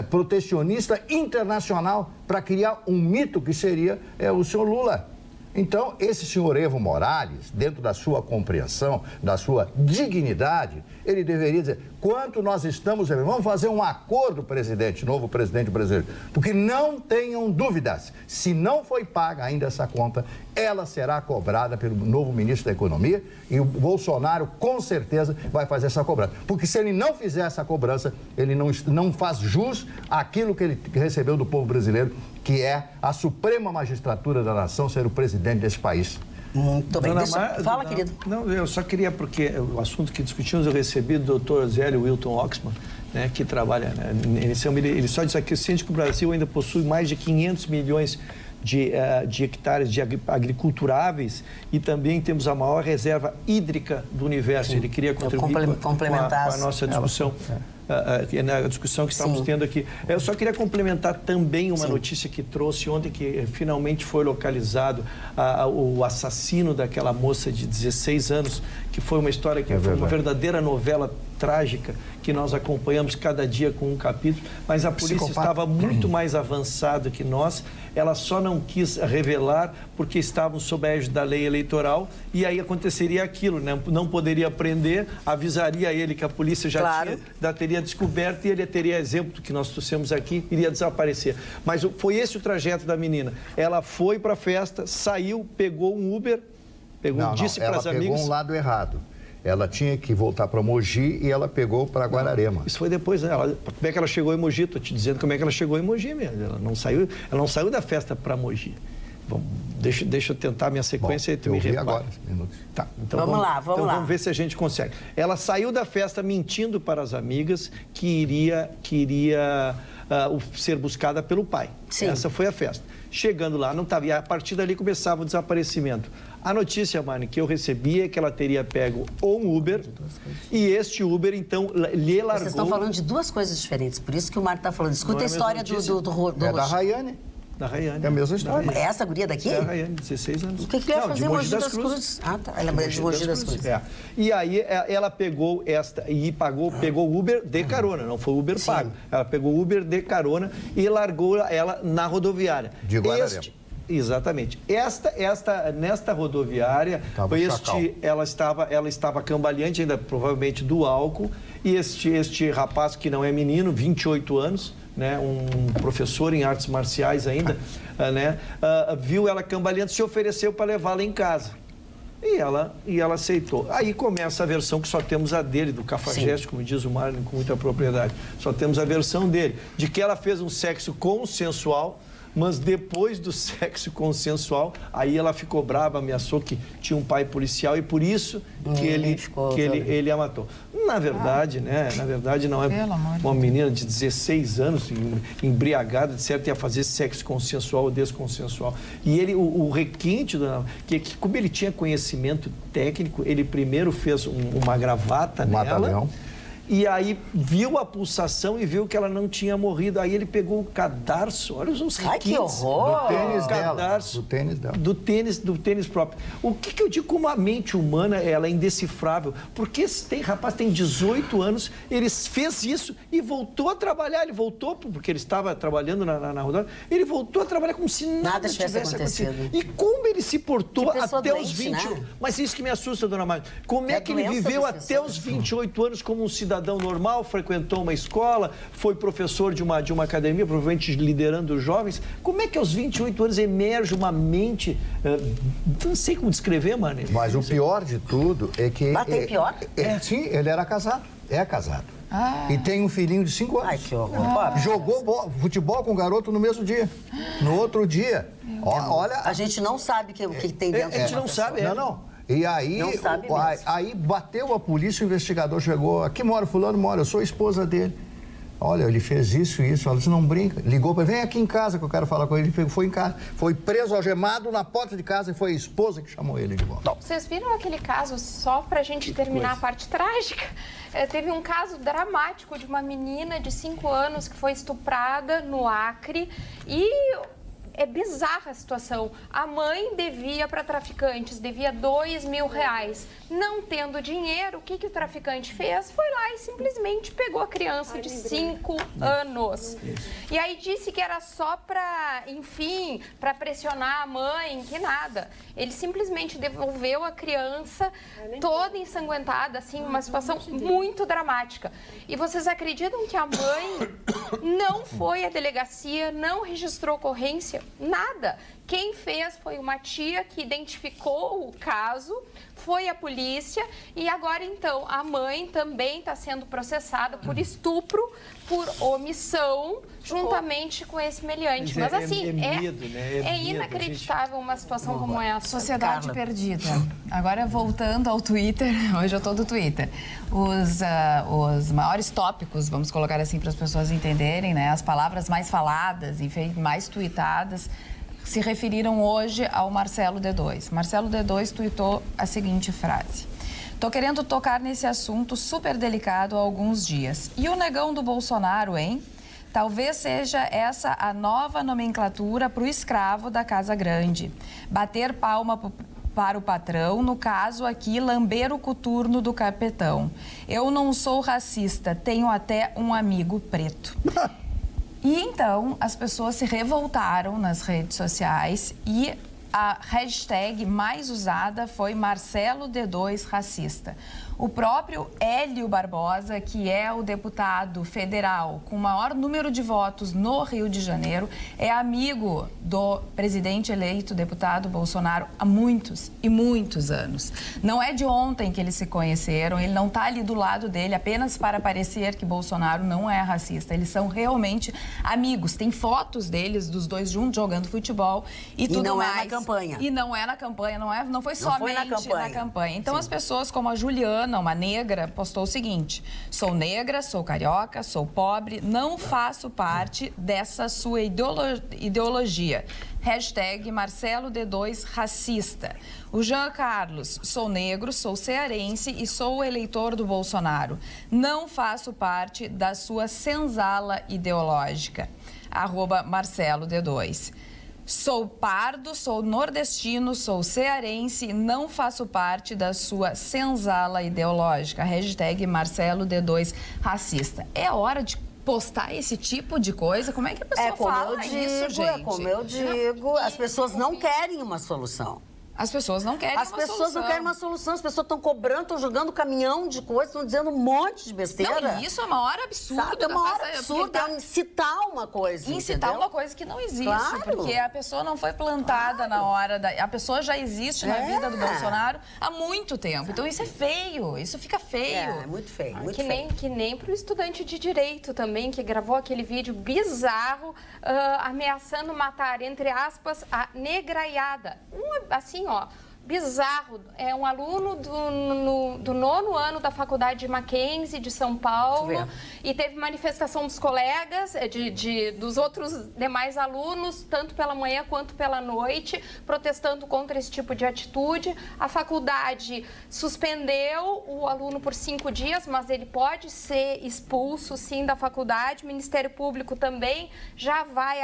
protecionista internacional para criar um mito que seria o senhor Lula? Então, esse senhor Evo Morales, dentro da sua compreensão, da sua dignidade, ele deveria dizer, quanto nós estamos... Vamos fazer um acordo, presidente, novo presidente brasileiro, porque não tenham dúvidas, se não foi paga ainda essa conta, ela será cobrada pelo novo ministro da Economia e o Bolsonaro, com certeza, vai fazer essa cobrança. Porque se ele não fizer essa cobrança, ele não faz jus àquilo que ele recebeu do povo brasileiro, que é a Suprema Magistratura da Nação ser o presidente desse país. Muito bem. Fala, querido. Não, eu só queria, porque o assunto que discutimos, eu recebi do Dr. Zélio Wilton Oxman, né, que trabalha, né, ele só diz aqui, sente que o Brasil ainda possui mais de 500 milhões de hectares de agriculturáveis e também temos a maior reserva hídrica do universo. Sim. Ele queria contribuir com a nossa discussão. Na discussão que estamos tendo aqui. Eu só queria complementar também uma notícia que trouxe ontem, que finalmente foi localizado o assassino daquela moça de 16 anos, que foi uma história que foi uma verdadeira novela trágica, que nós acompanhamos cada dia com um capítulo, mas a polícia estava muito mais avançada que nós, ela só não quis revelar porque estávamos sob a égide da lei eleitoral e aí aconteceria aquilo, né? Não poderia prender, avisaria ele que a polícia já teria descoberto e ele teria exemplo do que nós trouxemos aqui, iria desaparecer. Mas foi esse o trajeto da menina. Ela foi para a festa, saiu, pegou um Uber, disse para as amigas... Ela pegou um lado errado. Ela tinha que voltar para Mogi e ela pegou para Guararema. Isso foi depois, né? Como é que ela chegou em Mogi? Estou te dizendo como é que ela chegou em Mogi mesmo. Ela não saiu da festa para Mogi. Deixa eu tentar a minha sequência e tu me repara. Agora, minutos. Tá, então vamos lá. Vamos ver se a gente consegue. Ela saiu da festa mentindo para as amigas que iria ser buscada pelo pai. Sim. Essa foi a festa. Chegando lá, não estava. E a partir dali começava o desaparecimento. A notícia, Mari, que eu recebi é que ela teria pego um Uber e este Uber, então, lhe largou... Vocês estão falando de duas coisas diferentes, por isso que o Mário está falando. Escuta a história do da Rayane. Da Rayane. É a mesma história. É essa guria daqui? É a Rayane, 16 anos. O que ele ia fazer em Mogi das Cruzes? Ah, tá. Ela é de Mogi das Cruzes. E aí ela pegou pegou o Uber de carona, não foi Uber pago. Ela pegou o Uber de carona e largou ela na rodoviária. De Guararema. Exatamente. Nesta rodoviária, ela estava cambaleante, ainda provavelmente do álcool, e este rapaz, que não é menino, 28 anos, né, um professor em artes marciais ainda, né, viu ela cambaleante, se ofereceu para levá-la em casa. E ela aceitou. Aí começa a versão que só temos a dele, do cafajeste, como diz o Marlon com muita propriedade. Só temos a versão dele, de que ela fez um sexo consensual, mas depois do sexo consensual, aí ela ficou brava, ameaçou que tinha um pai policial e por isso que ele a matou. Na verdade, né? Na verdade, não é uma menina de 16 anos, embriagada, de certo, ia fazer sexo consensual ou desconsensual. E ele, o requinte, que como ele tinha conhecimento técnico, ele primeiro fez uma gravata nela. E aí viu a pulsação e viu que ela não tinha morrido. Aí ele pegou o cadarço, olha os requintes. Ai, que horror! Do tênis cadarço, dela. Do tênis dela. Do tênis próprio. O que eu digo, como a mente humana, ela é indecifrável. Porque rapaz tem 18 anos, ele fez isso e voltou a trabalhar. Ele voltou, porque ele estava trabalhando na rodovia, ele voltou a trabalhar como se nada tivesse acontecido. E como ele se portou até os 21... Né? Mas isso que me assusta, dona Magda. Como é que ele viveu até os 28 anos como um cidadão normal, frequentou uma escola, foi professor de uma academia, provavelmente liderando os jovens. Como é que aos 28 anos emerge uma mente... não sei como descrever, mano. Mas o pior de tudo é que... Mas tem pior? Sim, ele era casado. É casado. E tem um filhinho de 5 anos. Ai, que horror. Jogou futebol com o garoto no mesmo dia. No outro dia. Olha... A gente não sabe o que tem dentro. A gente não sabe. Não. E aí, aí bateu a polícia, o investigador chegou, aqui mora fulano, mora, eu sou a esposa dele. Olha, ele fez isso e isso, ela disse, não brinca. Ligou para ele, vem aqui em casa que eu quero falar com ele. Ele foi em casa, foi preso, algemado na porta de casa e foi a esposa que chamou ele de volta. Vocês viram aquele caso, só pra gente terminar a parte trágica? Teve um caso dramático de uma menina de 5 anos que foi estuprada no Acre e... É bizarra a situação. A mãe devia para traficantes, devia R$2.000. Não tendo dinheiro, o que o traficante fez? Foi lá e simplesmente pegou a criança de 5 anos. E aí disse que era só para, enfim, para pressionar a mãe, que nada. Ele simplesmente devolveu a criança toda ensanguentada, assim, uma situação muito dramática. E vocês acreditam que a mãe não foi à delegacia, não registrou ocorrência? Nada. Quem fez foi uma tia que identificou o caso, foi a polícia e agora, então, a mãe também está sendo processada por estupro, por omissão, juntamente com esse meliante. Mas, assim, é inacreditável uma situação como essa. Sociedade perdida. Agora, voltando ao Twitter, hoje eu estou do Twitter. Os maiores tópicos, vamos colocar assim para as pessoas entenderem, né? As palavras mais faladas, enfim, mais tuitadas, se referiram hoje ao Marcelo D2. Marcelo D2 tuitou a seguinte frase: "Tô querendo tocar nesse assunto super delicado há alguns dias. E o negão do Bolsonaro, hein? Talvez seja essa a nova nomenclatura para o escravo da Casa Grande. Bater palma para o patrão, no caso aqui, lamber o coturno do capetão. Eu não sou racista, tenho até um amigo preto." E então as pessoas se revoltaram nas redes sociais e a hashtag mais usada foi Marcelo D2 racista. O próprio Hélio Barbosa, que é o deputado federal com o maior número de votos no Rio de Janeiro, é amigo do presidente eleito, deputado Bolsonaro, há muitos e muitos anos. Não é de ontem que eles se conheceram, ele não está ali do lado dele apenas para parecer que Bolsonaro não é racista. Eles são realmente amigos. Tem fotos deles, dos dois juntos, jogando futebol e tudo mais. E não é na campanha. E não é na campanha, não foi somente na campanha. Então, as pessoas como a Juliana, uma negra, postou o seguinte: "Sou negra, sou carioca, sou pobre, não faço parte dessa sua ideologia. Hashtag Marcelo D2 racista." O Jean Carlos: "Sou negro, sou cearense e sou o eleitor do Bolsonaro. Não faço parte da sua senzala ideológica." @Marcelo D2. "Sou pardo, sou nordestino, sou cearense e não faço parte da sua senzala ideológica." Hashtag Marcelo D2 racista. É hora de postar esse tipo de coisa? Como é que a pessoa fala isso, gente? É como eu digo, as pessoas não querem uma solução. As pessoas não querem As uma pessoas solução. não querem uma solução, as pessoas estão cobrando, estão jogando caminhão de coisas, estão dizendo um monte de besteira. Não, e isso é o maior absurdo. Sabe, é o maior absurdo, é incitar uma coisa, Incitar entendeu? uma coisa que não existe, Claro. porque a pessoa não foi plantada na hora da... A pessoa já existe na vida do Bolsonaro há muito tempo. Então isso é feio, isso fica feio. É muito feio, muito que feio. Que nem para o estudante de direito também, que gravou aquele vídeo bizarro, ameaçando matar, entre aspas, a negraiada. Assim, ó, bizarro. É um aluno do 9º ano da faculdade de Mackenzie, de São Paulo, e teve manifestação dos colegas, dos outros demais alunos, tanto pela manhã quanto pela noite, protestando contra esse tipo de atitude. A faculdade suspendeu o aluno por 5 dias, mas ele pode ser expulso, sim, da faculdade. O Ministério Público também já vai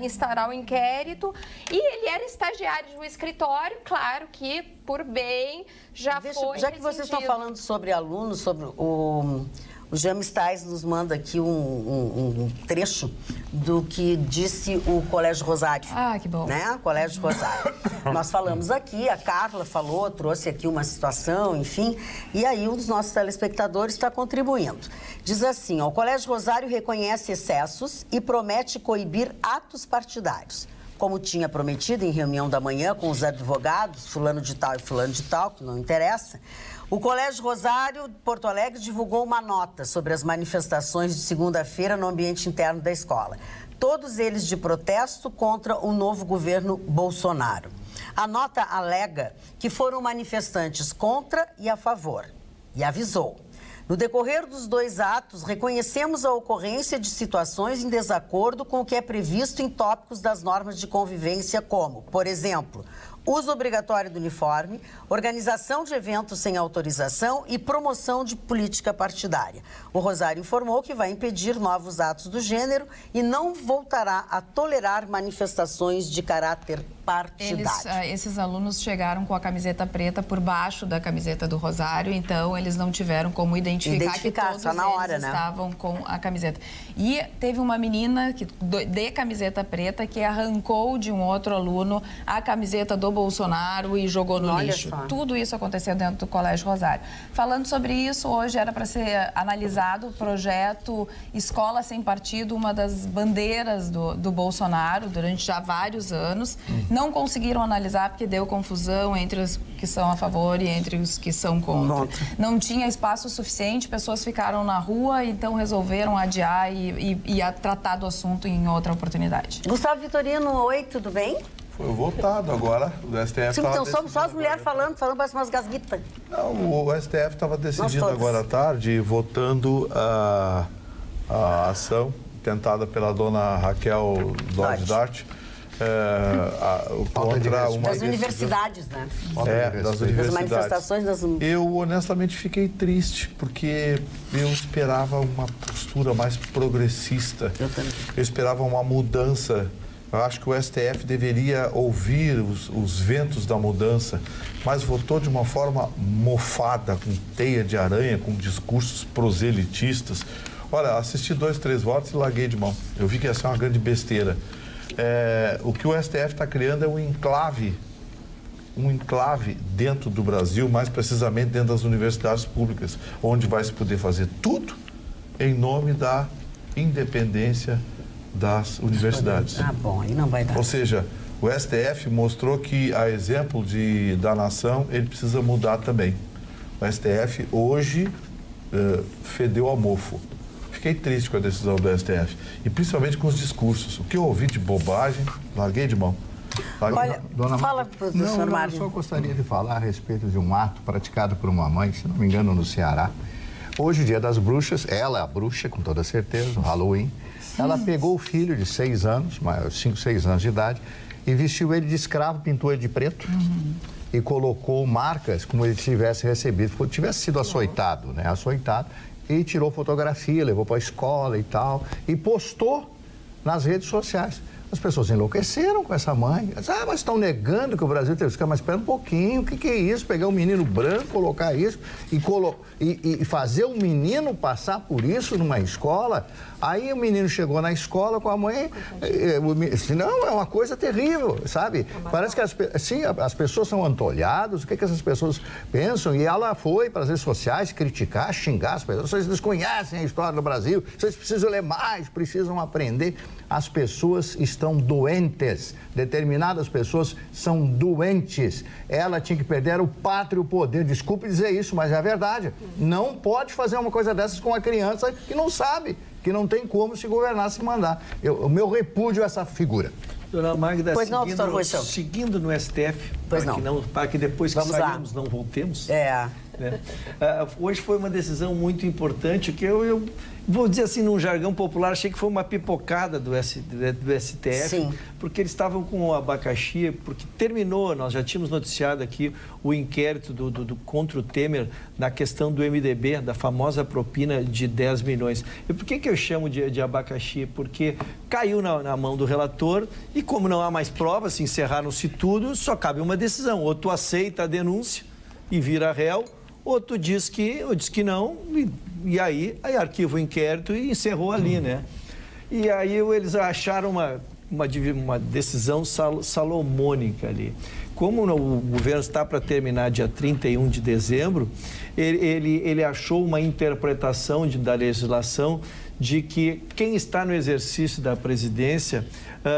instaurar o inquérito. E ele era estagiário de um escritório, claro que, por bem, já foi Já que vocês estão falando sobre alunos, sobre o James Tais nos manda aqui um trecho do que disse o Colégio Rosário. Ah, que bom. Né? Colégio Rosário. Nós falamos aqui, a Carla falou, trouxe aqui uma situação, enfim, e aí um dos nossos telespectadores está contribuindo. Diz assim, ó, o Colégio Rosário reconhece excessos e promete coibir atos partidários. Como tinha prometido em reunião da manhã com os advogados, fulano de tal e fulano de tal, que não interessa, o Colégio Rosário de Porto Alegre divulgou uma nota sobre as manifestações de segunda-feira no ambiente interno da escola. Todos eles de protesto contra o novo governo Bolsonaro. A nota alega que foram manifestantes contra e a favor. E avisou. No decorrer dos 2 atos, reconhecemos a ocorrência de situações em desacordo com o que é previsto em tópicos das normas de convivência, como, por exemplo, uso obrigatório do uniforme, organização de eventos sem autorização e promoção de política partidária. O Rosário informou que vai impedir novos atos do gênero e não voltará a tolerar manifestações de caráter partidário. Esses alunos chegaram com a camiseta preta por baixo da camiseta do Rosário, então eles não tiveram como identificar que todos só na hora, eles estavam com a camiseta. E teve uma menina de camiseta preta que arrancou de um outro aluno a camiseta do Bolsonaro e jogou no lixo. Só. Tudo isso aconteceu dentro do Colégio Rosário. Falando sobre isso, hoje era para ser analisado o projeto Escola Sem Partido, uma das bandeiras do Bolsonaro durante já vários anos. Não conseguiram analisar porque deu confusão entre os que são a favor e entre os que são contra. Não tinha espaço suficiente, pessoas ficaram na rua, então resolveram adiar e tratar do assunto em outra oportunidade. Gustavo Vitorino, oi, tudo bem? Foi votado agora, o STF... Sim, então somos só as mulheres falando parece umas gasguitas. Não, o STF estava decidindo agora à tarde, votando a ação tentada pela dona Raquel Dodge Dart contra uma... Das universidades, né? Das universidades. Das manifestações das... Eu, honestamente, fiquei triste, porque eu esperava uma postura mais progressista. Eu também. Eu esperava uma mudança. Eu acho que o STF deveria ouvir os ventos da mudança, mas votou de uma forma mofada, com teia de aranha, com discursos proselitistas. Olha, assisti 2, 3 votos e larguei de mão. Eu vi que ia ser uma grande besteira. O que o STF está criando é um enclave dentro do Brasil, mais precisamente dentro das universidades públicas, onde vai se poder fazer tudo em nome da independência das universidades. Ah, bom, aí não vai dar. Ou seja, o STF mostrou que, a exemplo da nação, ele precisa mudar também. O STF hoje fedeu a mofo. Fiquei triste com a decisão do STF. E principalmente com os discursos. O que eu ouvi de bobagem, larguei de mão. Olha, fala, professor Mário. Eu só gostaria de falar a respeito de um ato praticado por uma mãe, se não me engano, no Ceará. Hoje, o Dia das Bruxas, ela é a bruxa, com toda certeza, o Halloween. Ela pegou o filho de 6 anos, 5, 6 anos de idade, e vestiu ele de escravo, pintou ele de preto e colocou marcas como ele tivesse recebido, tivesse sido açoitado, né? Açoitado, e tirou fotografia, levou para a escola e tal, e postou nas redes sociais. As pessoas enlouqueceram com essa mãe. Mas estão negando que o Brasil teve que ficar, mas espera um pouquinho, o que é isso? Pegar um menino branco, colocar isso e fazer o menino passar por isso numa escola. Aí o menino chegou na escola com a mãe, não, é uma coisa terrível, sabe? Parece que as pessoas são antolhadas, o que essas pessoas pensam? E ela foi para as redes sociais criticar, xingar as pessoas. Vocês desconhecem a história do Brasil, vocês precisam ler mais, precisam aprender. As pessoas estão doentes, determinadas pessoas são doentes. Ela tinha que perder o pátrio poder, desculpe dizer isso, mas é a verdade. Não pode fazer uma coisa dessas com uma criança que não sabe, que não tem como se governar, se mandar. O meu repúdio a essa figura. Dona Magda, seguindo no STF, para que depois que saímos não voltemos. Hoje foi uma decisão muito importante que eu vou dizer assim, num jargão popular, achei que foi uma pipocada do STF, Sim. porque eles estavam com o abacaxi, porque terminou, nós já tínhamos noticiado aqui o inquérito contra o Temer na questão do MDB, da famosa propina de 10 milhões. E por que eu chamo de abacaxi? Porque caiu na mão do relator e como não há mais provas, encerraram-se tudo, só cabe uma decisão. Ou tu aceita a denúncia e vira réu, ou tu diz que não, e aí arquiva o inquérito e encerrou ali, né? E aí eles acharam uma decisão salomônica ali. Como o governo está para terminar dia 31 de dezembro, ele achou uma interpretação da legislação de que quem está no exercício da presidência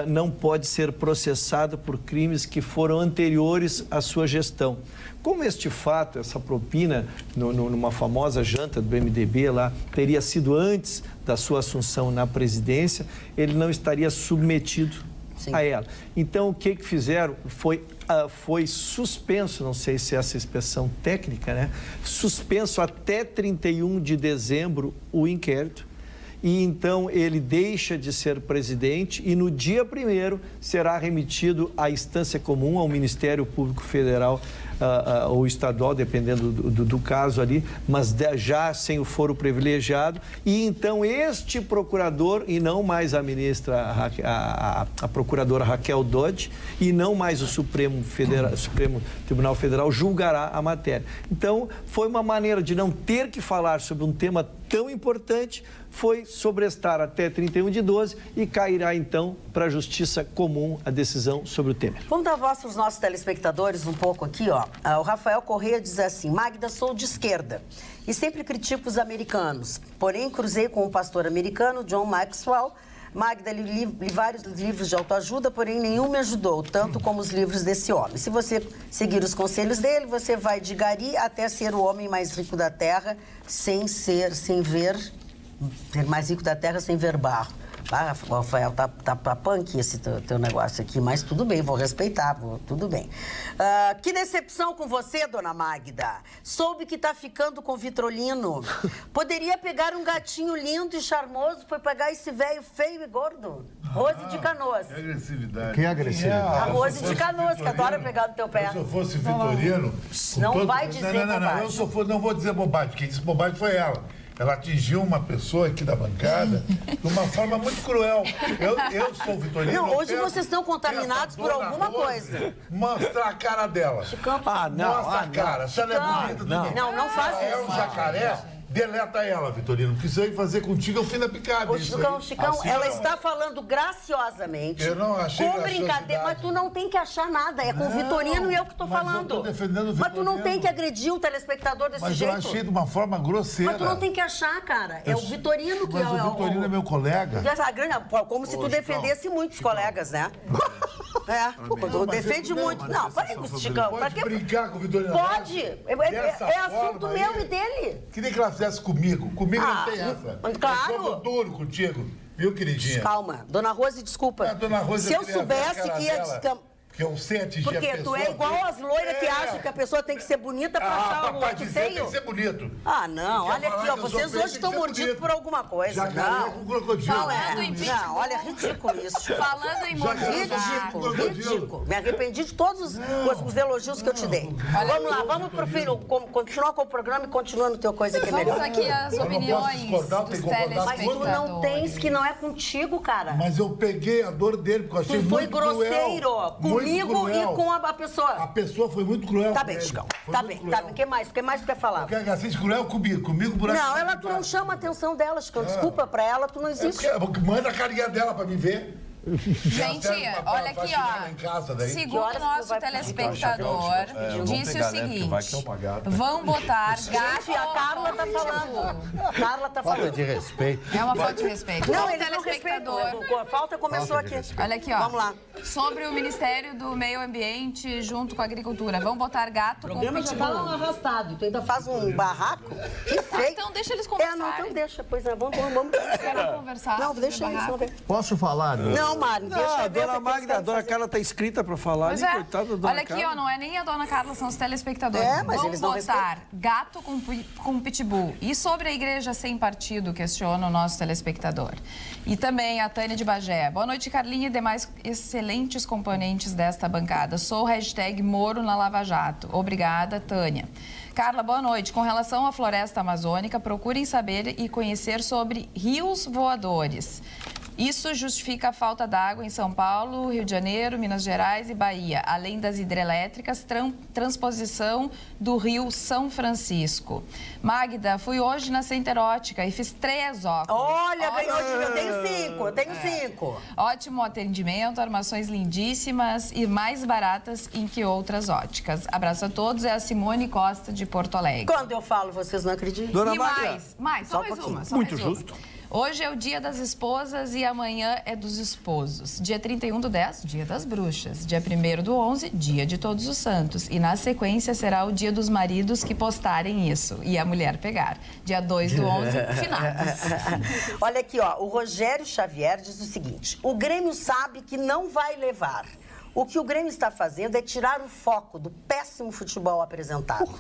não pode ser processado por crimes que foram anteriores à sua gestão. Como este fato, essa propina, numa famosa janta do MDB lá, teria sido antes da sua assunção na presidência, ele não estaria submetido a ela. Então, o que fizeram foi suspenso, não sei se é essa expressão técnica, né? Suspenso até 31 de dezembro o inquérito. E então ele deixa de ser presidente e no dia 1º será remetido à instância comum, ao Ministério Público Federal ou estadual, dependendo do caso ali, mas já sem o foro privilegiado. E então este procurador, e não mais a ministra, a procuradora Raquel Dodge, e não mais o Supremo Tribunal Federal julgará a matéria. Então, foi uma maneira de não ter que falar sobre um tema tão importante, foi sobrestar até 31 de 12 e cairá, então, para a Justiça Comum a decisão sobre o Temer. Vamos dar voz para os nossos telespectadores um pouco aqui, ó. O Rafael Corrêa diz assim: Magda, sou de esquerda e sempre critico os americanos. Porém, cruzei com um pastor americano, John Maxwell. Magda, li vários livros de autoajuda, porém nenhum me ajudou, tanto como os livros desse homem. Se você seguir os conselhos dele, você vai de gari até ser o homem mais rico da Terra, ser mais rico da Terra sem ver barro. Ah, Rafael, tá punk esse teu negócio aqui, mas tudo bem, vou respeitar, tudo bem. Que decepção com você, dona Magda. Soube que tá ficando com o Vitorino. Poderia pegar um gatinho lindo e charmoso, foi pegar esse velho feio e gordo. Rose de Canoas. Que agressividade. Que agressividade. A Rose de Canoas, que adora pegar no teu pé. Se eu fosse Vitorino... Não vai dizer bobagem. Não vou dizer bobagem. Quem disse bobagem foi ela. Ela atingiu uma pessoa aqui da bancada de uma forma muito cruel. Eu sou Vitorino. Não, hoje vocês estão contaminados por alguma coisa. Mostra a cara dela. Chicão, mostra a cara. Se ela é bonita também. Não faz isso. É um jacaré. Deleta ela, Vitorino, porque isso aí fazer contigo é o fim da picada. Chicão, assim, ela está falando graciosamente. Eu não achei com brincadeira, mas tu não tem que achar nada. É com o Vitorino e eu que estou falando. Eu tô defendendo o Vitorino. Mas tu não tem que agredir um telespectador desse jeito. Mas eu achei de uma forma grosseira. Mas tu não tem que achar, cara. É o Vitorino que é o... Mas o Vitorino é meu colega. Como se tu defendesse muitos colegas, né? Tu defende muito. Não, peraí, Chicão. Pode brincar com o Vitorino? Pode. É assunto meu e dele. Queria que ela fizesse comigo. Comigo não tem essa. Claro. Eu sou duro contigo. Viu, queridinha? Dona Rose, desculpa. Dona Rose, se eu soubesse que ia descambar... que eu sei atingir Porque a pessoa... tu é igual as loiras que acham que a pessoa tem que ser bonita pra achar o outro dizer, tem feio. que ser bonito. Ah, não, olha aqui, ó, que eu vocês sou feio, hoje estão tem que ser mordidos bonito. por alguma coisa. Jacaré com crocodilo. Não, olha, ridículo isso. Falando em Ridículo. Me arrependi de todos os elogios que eu te dei. Vamos lá, vamos pro filho, continuar com o programa e continuar no teu coisa que é melhor. Vamos aqui as opiniões dos telespectadores. Mas tu não tens, que não é contigo, cara. Mas eu peguei a dor dele, porque eu achei Tu foi muito grosseiro cruel, comigo e com a pessoa. A pessoa foi muito cruel. Tá bem, Chicão. Tá bem. O que mais tu quer falar? Quer que assiste cruel comigo buraco. Não, ela, tu não chama a atenção dela, Chicão. Desculpa, pra ela tu não existe. Manda a carinha dela pra me ver. Gente, olha aqui, ó. Segundo o nosso telespectador, disse o seguinte: vão botar gato. A Carla tá falando. Falta de respeito. É uma falta de respeito. Não, o ele não telespectador. A falta começou aqui. Olha aqui, ó. Vamos lá. Sobre o Ministério do Meio Ambiente junto com a Agricultura. Vão botar gato com pitbull. Já tá lá arrastado. Tu ainda faz um barraco. Que feio. Então deixa eles conversarem. Então deixa. Pois é, vamos. Querem conversar? Não, deixa eles, vamos ver. Posso falar? Não, Mário, deixa a dona Magda, a dona Carla tá inscrita pra falar ali, coitada da dona Olha aqui, Carla. ó, não é nem a dona Carla, são os telespectadores. Mas vão eles não botar gato com pitbull. E sobre a igreja sem partido, questiona o nosso telespectador. E também a Tânia de Bagé. Boa noite, Carlinha e demais excelentes componentes desta bancada. Sou o hashtag Moro na Lava Jato. Obrigada, Tânia. Carla, boa noite. Com relação à floresta amazônica, procurem saber e conhecer sobre rios voadores. Isso justifica a falta d'água em São Paulo, Rio de Janeiro, Minas Gerais e Bahia, além das hidrelétricas, transposição do Rio São Francisco. Magda, fui hoje na Center Ótica e fiz 3 óculos. Olha, ganhou de mim. Eu tenho 5. Ótimo atendimento, armações lindíssimas e mais baratas em que outras óticas. Abraço a todos, é a Simone Costa de Porto Alegre. Quando eu falo, vocês não acreditam? Dona E Magda. mais, só mais uma. Muito justo. Hoje é o dia das esposas e amanhã é dos esposos. Dia 31/10, dia das bruxas. Dia 1/11, dia de todos os santos. E na sequência será o dia dos maridos que postarem isso e a mulher pegar. Dia 2/11, finados. Olha aqui, ó, o Rogério Xavier diz o seguinte: o Grêmio sabe que não vai levar. O que o Grêmio está fazendo é tirar o foco do péssimo futebol apresentado.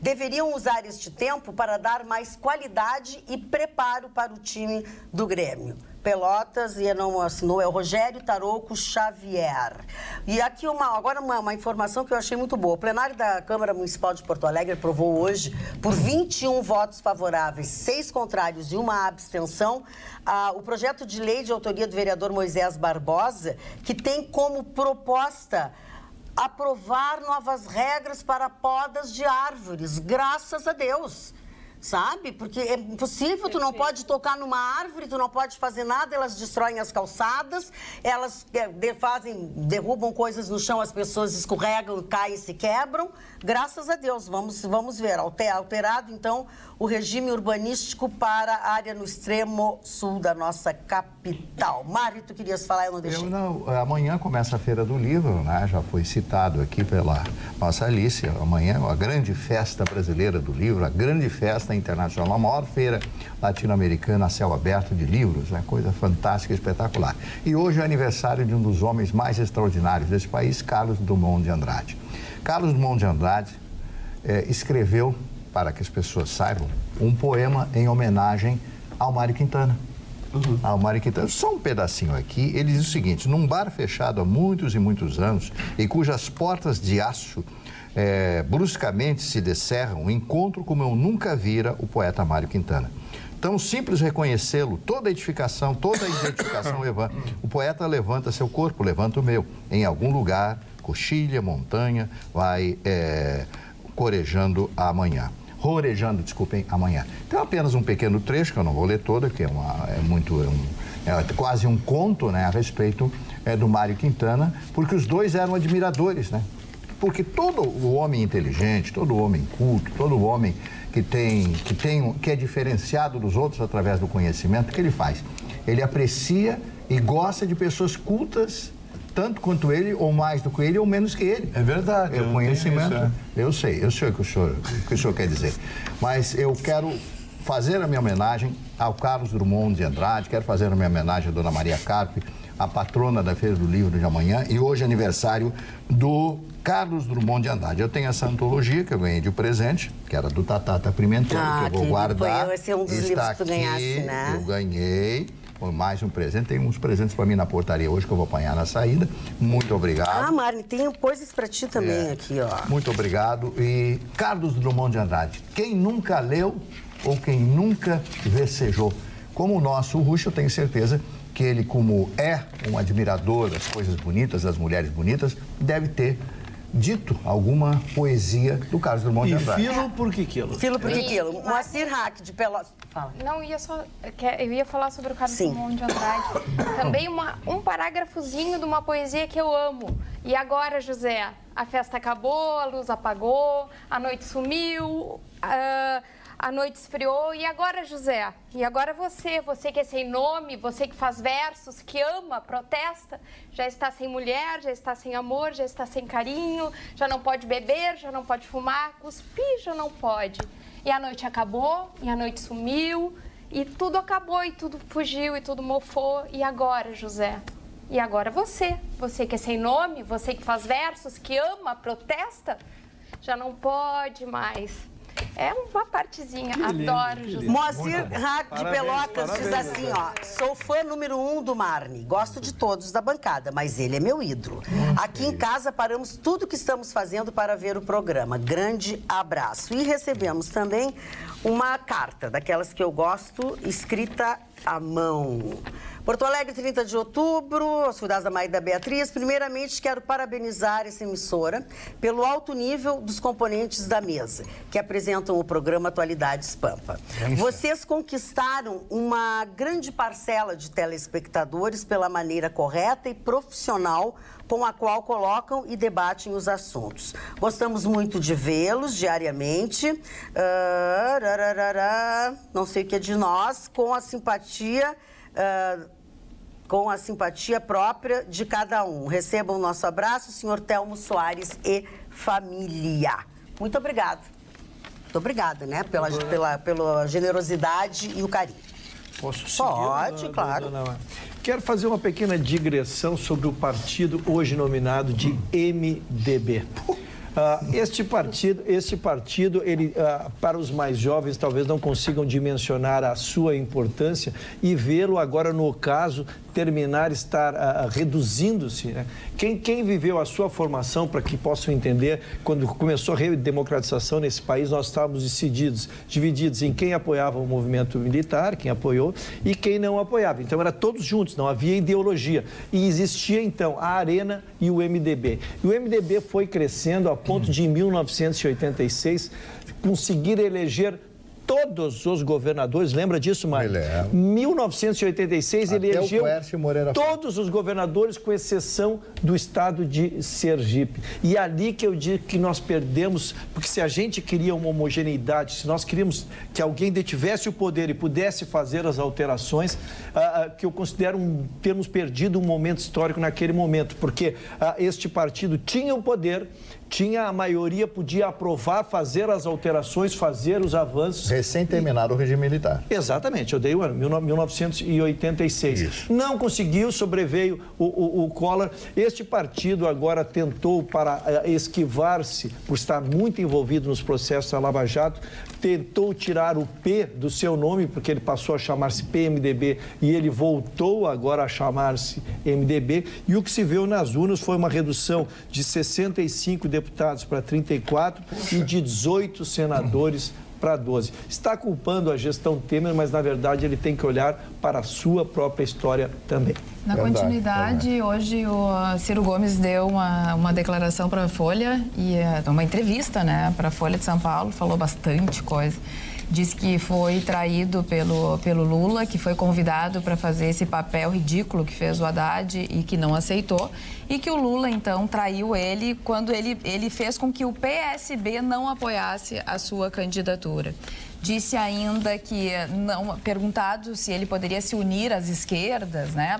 Deveriam usar este tempo para dar mais qualidade e preparo para o time do Grêmio. Pelotas, e não assinou, é o Rogério Tarouco Xavier. E aqui agora uma informação que eu achei muito boa. O plenário da Câmara Municipal de Porto Alegre aprovou hoje, por 21 votos favoráveis, 6 contrários e uma abstenção, o projeto de lei de autoria do vereador Moisés Barbosa, que tem como proposta aprovar novas regras para podas de árvores. Graças a Deus. Sabe? Porque é impossível, tu não pode tocar numa árvore, tu não pode fazer nada, elas destroem as calçadas, elas derrubam coisas no chão, as pessoas escorregam, caem e se quebram. Graças a Deus, vamos ver. Alterado, então, o regime urbanístico para a área no extremo sul da nossa capital. Mário, tu querias falar, eu não deixei. Amanhã começa a Feira do Livro, né? Já foi citado aqui pela nossa Alice. Amanhã, a grande festa brasileira do livro, a grande festa internacional, a maior feira latino-americana a céu aberto de livros, né? Coisa fantástica, espetacular. E hoje é aniversário de um dos homens mais extraordinários desse país, Carlos Drummond de Andrade. Carlos Drummond de Andrade escreveu, para que as pessoas saibam, um poema em homenagem ao Mário Quintana. Ao Mário Quintana. Só um pedacinho aqui. Ele diz o seguinte: num bar fechado há muitos e muitos anos e cujas portas de aço bruscamente se descerram, encontro como eu nunca vira o poeta Mário Quintana. Tão simples reconhecê-lo, toda identificação levanta. O poeta levanta seu corpo, levanta o meu. Em algum lugar, coxilha, montanha, vai corejando amanhã. Rorejando, desculpem, amanhã. Então, apenas um pequeno trecho, que eu não vou ler toda, que é quase um conto, né, a respeito do Mário Quintana, porque os dois eram admiradores, né? Porque todo o homem inteligente, todo o homem culto, todo o homem que é diferenciado dos outros através do conhecimento, o que ele faz? Ele aprecia e gosta de pessoas cultas, tanto quanto ele, ou mais do que ele, ou menos que ele. É verdade. O conhecimento, eu sei o que o senhor quer dizer. Mas eu quero fazer a minha homenagem ao Carlos Drummond de Andrade, quero fazer a minha homenagem à Dona Maria Carpe, a patrona da Feira do Livro de amanhã, e hoje é aniversário do Carlos Drummond de Andrade. Eu tenho essa antologia que eu ganhei de presente, que era do Tatata Pimentel, que eu vou guardar. Esse é um dos livros que tu ganhasse, né? Eu ganhei. Mais um presente. Tem uns presentes para mim na portaria hoje que eu vou apanhar na saída. Muito obrigado. Ah, Marne, tem coisas para ti também aqui, ó. Muito obrigado. E Carlos Drummond de Andrade, quem nunca leu ou quem nunca versejou? Como o nosso Rucho, eu tenho certeza que ele, como é um admirador das coisas bonitas, das mulheres bonitas, deve ter dito alguma poesia do Carlos Drummond de Andrade. E filo por que quilo? Filo por que quilo? Moacir Hack, de Pelotas. Fala. Não, eu ia falar sobre o Carlos Drummond de Andrade. Também um parágrafozinho de uma poesia que eu amo. E agora, José, a festa acabou, a luz apagou, a noite sumiu, a noite esfriou. E agora, José? E agora você que é sem nome, você que faz versos, que ama, protesta, já está sem mulher, já está sem amor, já está sem carinho, já não pode beber, já não pode fumar, cuspir já não pode. E a noite acabou, e a noite sumiu, e tudo acabou, e tudo fugiu, e tudo mofou. E agora, José? E agora você que é sem nome, você que faz versos, que ama, protesta, já não pode mais. É uma partezinha, adoro, José. Moacir Hack, de Pelotas, diz assim, ó, sou fã número 1 do Marne, gosto de todos da bancada, mas ele é meu ídolo. Aqui em casa paramos tudo que estamos fazendo para ver o programa. Grande abraço. E recebemos também uma carta, daquelas que eu gosto, escrita à mão. Porto Alegre, 30 de outubro, aos cuidados da Maída Beatriz. Primeiramente, quero parabenizar essa emissora pelo alto nível dos componentes da mesa, que apresentam o programa Atualidades Pampa. Vocês conquistaram uma grande parcela de telespectadores pela maneira correta e profissional com a qual colocam e debatem os assuntos. Gostamos muito de vê-los diariamente, não sei o que é de nós, com a simpatia própria de cada um. Recebam o nosso abraço, senhor Telmo Soares e família. Muito obrigado. Muito obrigada, né? Pela generosidade e o carinho. Posso seguir? Pode, claro. Quero fazer uma pequena digressão sobre o partido hoje nominado de MDB. Este partido, ele, para os mais jovens, talvez não consigam dimensionar a sua importância e vê-lo agora, no ocaso, estar reduzindo-se. Né? Quem viveu a sua formação, para que possam entender, quando começou a redemocratização nesse país, nós estávamos divididos em quem apoiava o movimento militar, quem apoiou, e quem não apoiava. Então, era todos juntos, não havia ideologia. E existia, então, a Arena e o MDB. E o MDB foi crescendo a ponto de, em 1986, conseguir eleger todos os governadores, lembra disso, Mário? Em 1986, ele elegeu todos os governadores, com exceção do estado de Sergipe. E ali que eu digo que nós perdemos, porque se a gente queria uma homogeneidade, se nós queríamos que alguém detivesse o poder e pudesse fazer as alterações, que eu considero termos perdido um momento histórico naquele momento, porque este partido tinha o poder, tinha a maioria, podia aprovar, fazer as alterações, fazer os avanços. Recém-terminado o regime militar. Exatamente, eu dei o ano, 1986. Isso. Não conseguiu, sobreveio o Collor. Este partido agora tentou, para esquivar-se, por estar muito envolvido nos processos da Lava Jato, tentou tirar o P do seu nome, porque ele passou a chamar-se PMDB e ele voltou agora a chamar-se MDB. E o que se viu nas urnas foi uma redução de 65 deputados para 34 e de 18 senadores para 12. Está culpando a gestão Temer, mas na verdade ele tem que olhar para a sua própria história também. Na continuidade, hoje o Ciro Gomes deu uma declaração para a Folha, e uma entrevista, né, para a Folha de São Paulo, falou bastante coisa. Diz que foi traído pelo Lula, que foi convidado para fazer esse papel ridículo que fez o Haddad e que não aceitou, e que o Lula, então, traiu ele quando ele fez com que o PSB não apoiasse a sua candidatura. Disse ainda que, não, perguntado se ele poderia se unir às esquerdas, né,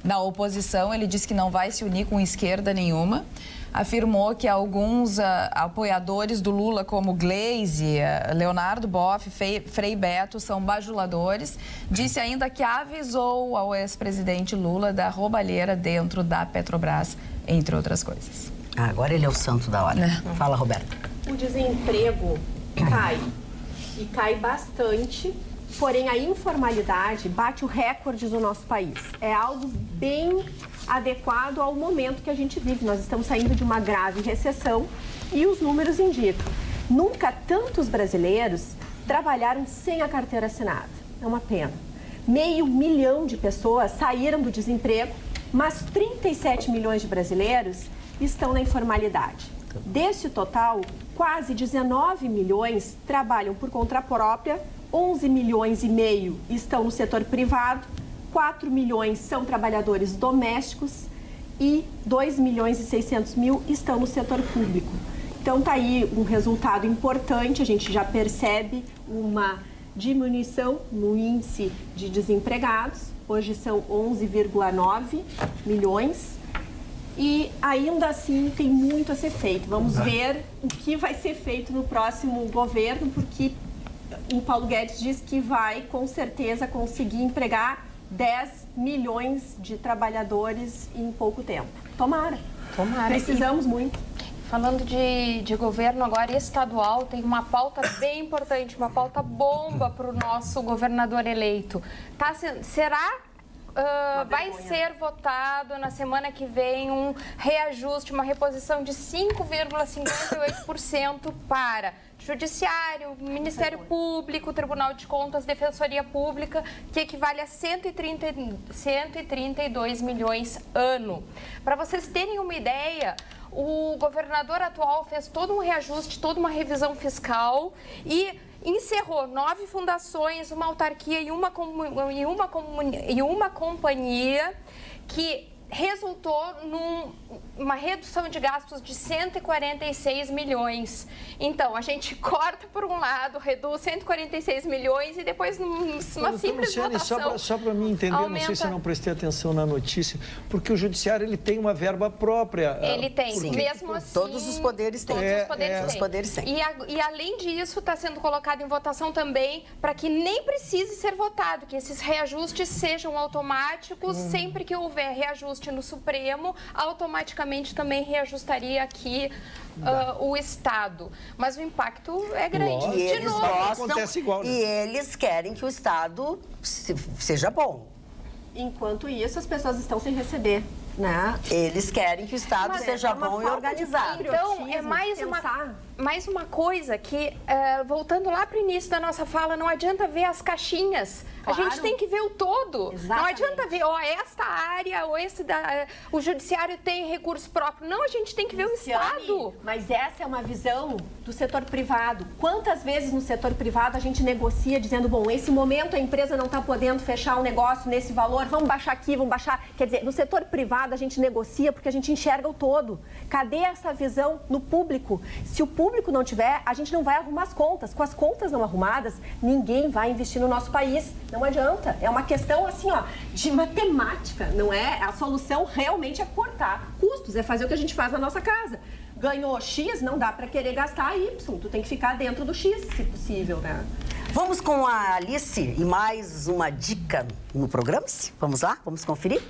na oposição, ele disse que não vai se unir com esquerda nenhuma. Afirmou que alguns apoiadores do Lula, como Gleisi, Leonardo Boff, Frei Beto, são bajuladores. Disse ainda que avisou ao ex-presidente Lula da roubalheira dentro da Petrobras, entre outras coisas. Agora ele é o santo da hora. Fala, Roberto. O desemprego cai, e cai bastante, porém a informalidade bate o recorde do nosso país. É algo bem adequado ao momento que a gente vive. Nós estamos saindo de uma grave recessão e os números indicam. Nunca tantos brasileiros trabalharam sem a carteira assinada. É uma pena. 500 mil de pessoas saíram do desemprego, mas 37 milhões de brasileiros estão na informalidade. Desse total, quase 19 milhões trabalham por conta própria, 11 milhões e meio estão no setor privado, 4 milhões são trabalhadores domésticos e 2 milhões e 600 mil estão no setor público. Então, está aí um resultado importante, a gente já percebe uma diminuição no índice de desempregados, hoje são 11,9 milhões. E ainda assim tem muito a ser feito. Vamos ver o que vai ser feito no próximo governo, porque o Paulo Guedes diz que vai, com certeza, conseguir empregar 10 milhões de trabalhadores em pouco tempo. Tomara. Precisamos muito. Falando de governo agora estadual, tem uma pauta bem importante, uma pauta bomba para o nosso governador eleito. Vai ser votado na semana que vem um reajuste, uma reposição de 5,58% para Judiciário, Ministério Público, Tribunal de Contas, Defensoria Pública, que equivale a 132 milhões ano. Para vocês terem uma ideia, o governador atual fez todo um reajuste, toda uma revisão fiscal e encerrou 9 fundações, uma autarquia e uma companhia que resultou numa redução de gastos de 146 milhões. Então, a gente corta por um lado, reduz 146 milhões e depois numa simples votação... Só para mim entender, aumenta... não sei se eu não prestei atenção na notícia, porque o Judiciário ele tem uma verba própria. Ele tem, sim. Mesmo assim... Todos os poderes têm. Todos os poderes têm. E além disso, está sendo colocado em votação também para que nem precise ser votado, que esses reajustes sejam automáticos, sempre que houver reajuste no Supremo, automaticamente também reajustaria aqui o Estado. Mas o impacto é grande. E eles gostam, acontece igual, né? E eles querem que o Estado seja bom. Enquanto isso, as pessoas estão sem receber, né? Eles querem que o Estado seja bom e organizado. Então, é mais uma coisa que, voltando lá para o início da nossa fala, não adianta ver as caixinhas. Claro. A gente tem que ver o todo. Exatamente. Não adianta ver, esta área, ou o judiciário tem recurso próprio. Não, a gente tem que ver o Estado. Mas essa é uma visão do setor privado. Quantas vezes no setor privado a gente negocia dizendo, bom, esse momento a empresa não está podendo fechar um negócio nesse valor, vamos baixar aqui, vamos baixar. Quer dizer, no setor privado a gente negocia porque a gente enxerga o todo. Cadê essa visão no público? Se o público não tiver, a gente não vai arrumar as contas. Com as contas não arrumadas, ninguém vai investir no nosso país. Não adianta. É uma questão, assim, de matemática, não é? A solução realmente é cortar custos, é fazer o que a gente faz na nossa casa. Ganhou X, não dá para querer gastar Y. Tu tem que ficar dentro do X, se possível, né? Vamos com a Alice e mais uma dica no programa? Vamos lá? Vamos conferir?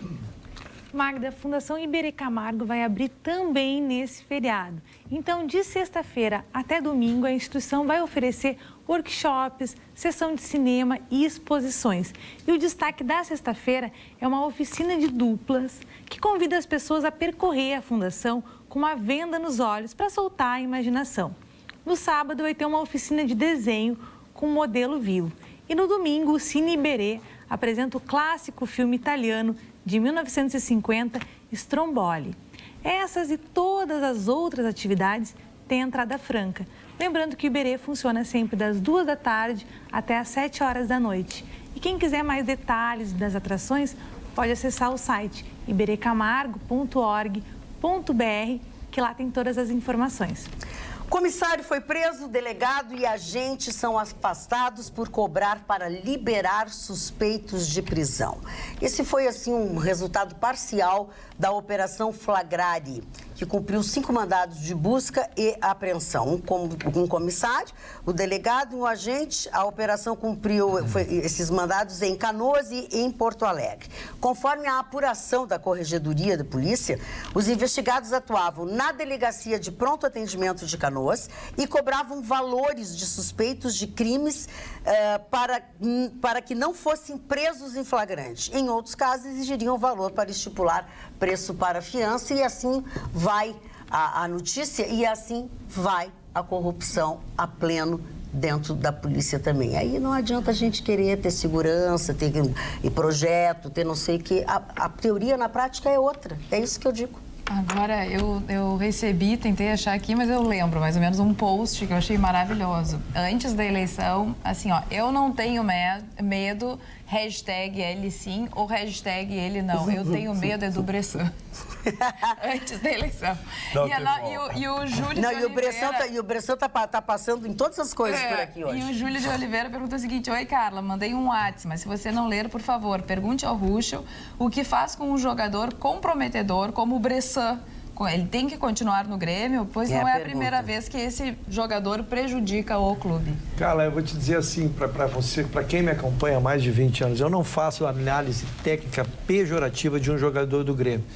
Magda, a Fundação Iberê Camargo vai abrir também nesse feriado. Então, de sexta-feira até domingo, a instituição vai oferecer workshops, sessão de cinema e exposições. E o destaque da sexta-feira é uma oficina de duplas que convida as pessoas a percorrer a Fundação com uma venda nos olhos para soltar a imaginação. No sábado, vai ter uma oficina de desenho com modelo vivo. E no domingo, o Cine Iberê apresenta o clássico filme italiano de 1950, Stromboli. Essas e todas as outras atividades têm entrada franca. Lembrando que o Iberê funciona sempre das 2 da tarde até às 7 horas da noite. E quem quiser mais detalhes das atrações, pode acessar o site iberecamargo.org.br, que lá tem todas as informações. Comissário foi preso, delegado e agente são afastados por cobrar para liberar suspeitos de prisão. Esse foi, assim, um resultado parcial da Operação Flagrari, que cumpriu 5 mandados de busca e apreensão. Um comissário, o delegado e um agente. A operação cumpriu esses mandados em Canoas e em Porto Alegre. Conforme a apuração da Corregedoria da Polícia, os investigados atuavam na Delegacia de Pronto Atendimento de Canoas e cobravam valores de suspeitos de crimes para que não fossem presos em flagrante. Em outros casos, exigiriam valor para estipular preço para fiança e assim vai a notícia e assim vai a corrupção a pleno dentro da polícia também. Aí não adianta a gente querer ter segurança, ter projeto, ter não sei o quê. A teoria na prática é outra. É isso que eu digo. Agora, eu recebi, tentei achar aqui, mas eu lembro mais ou menos um post que eu achei maravilhoso. Antes da eleição, assim, ó, eu não tenho medo, hashtag ele sim ou hashtag ele não. Eu tenho medo do Bressan. Antes da eleição. E o Júlio de Oliveira... E o Bressan tá passando em todas as coisas por aqui hoje. E o Júlio de Oliveira perguntou o seguinte: oi, Carla, mandei um WhatsApp, mas se você não ler, por favor, pergunte ao Ruschel o que faz com um jogador comprometedor como o Bressan. Ele tem que continuar no Grêmio, pois não é a primeira vez que esse jogador prejudica o clube. Carla, eu vou te dizer assim, para você, para quem me acompanha há mais de 20 anos, eu não faço análise técnica pejorativa de um jogador do Grêmio.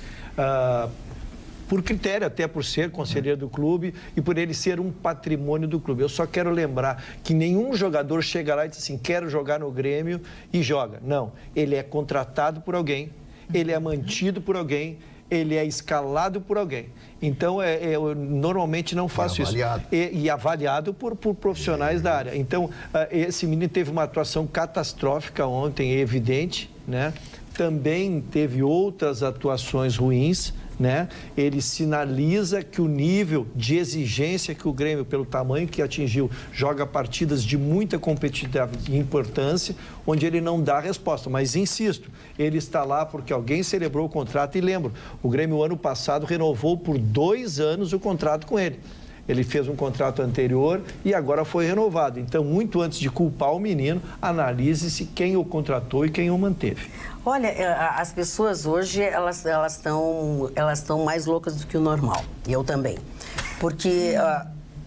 Por critério, até por ser conselheiro do clube e por ele ser um patrimônio do clube. Eu só quero lembrar que nenhum jogador chega lá e diz assim, quero jogar no Grêmio e joga. Não, ele é contratado por alguém, ele é mantido por alguém, ele é escalado por alguém. Então, eu normalmente não faço isso. E avaliado por profissionais da área. Então, esse menino teve uma atuação catastrófica ontem, é evidente, né? Também teve outras atuações ruins, né? Ele sinaliza que o nível de exigência que o Grêmio, pelo tamanho que atingiu, joga partidas de muita competitividade e importância, onde ele não dá resposta. Mas, insisto, ele está lá porque alguém celebrou o contrato e lembro, o Grêmio, ano passado, renovou por 2 anos o contrato com ele. Ele fez um contrato anterior e agora foi renovado. Então, muito antes de culpar o menino, analise-se quem o contratou e quem o manteve. Olha, as pessoas hoje, elas estão mais loucas do que o normal. E eu também. Porque,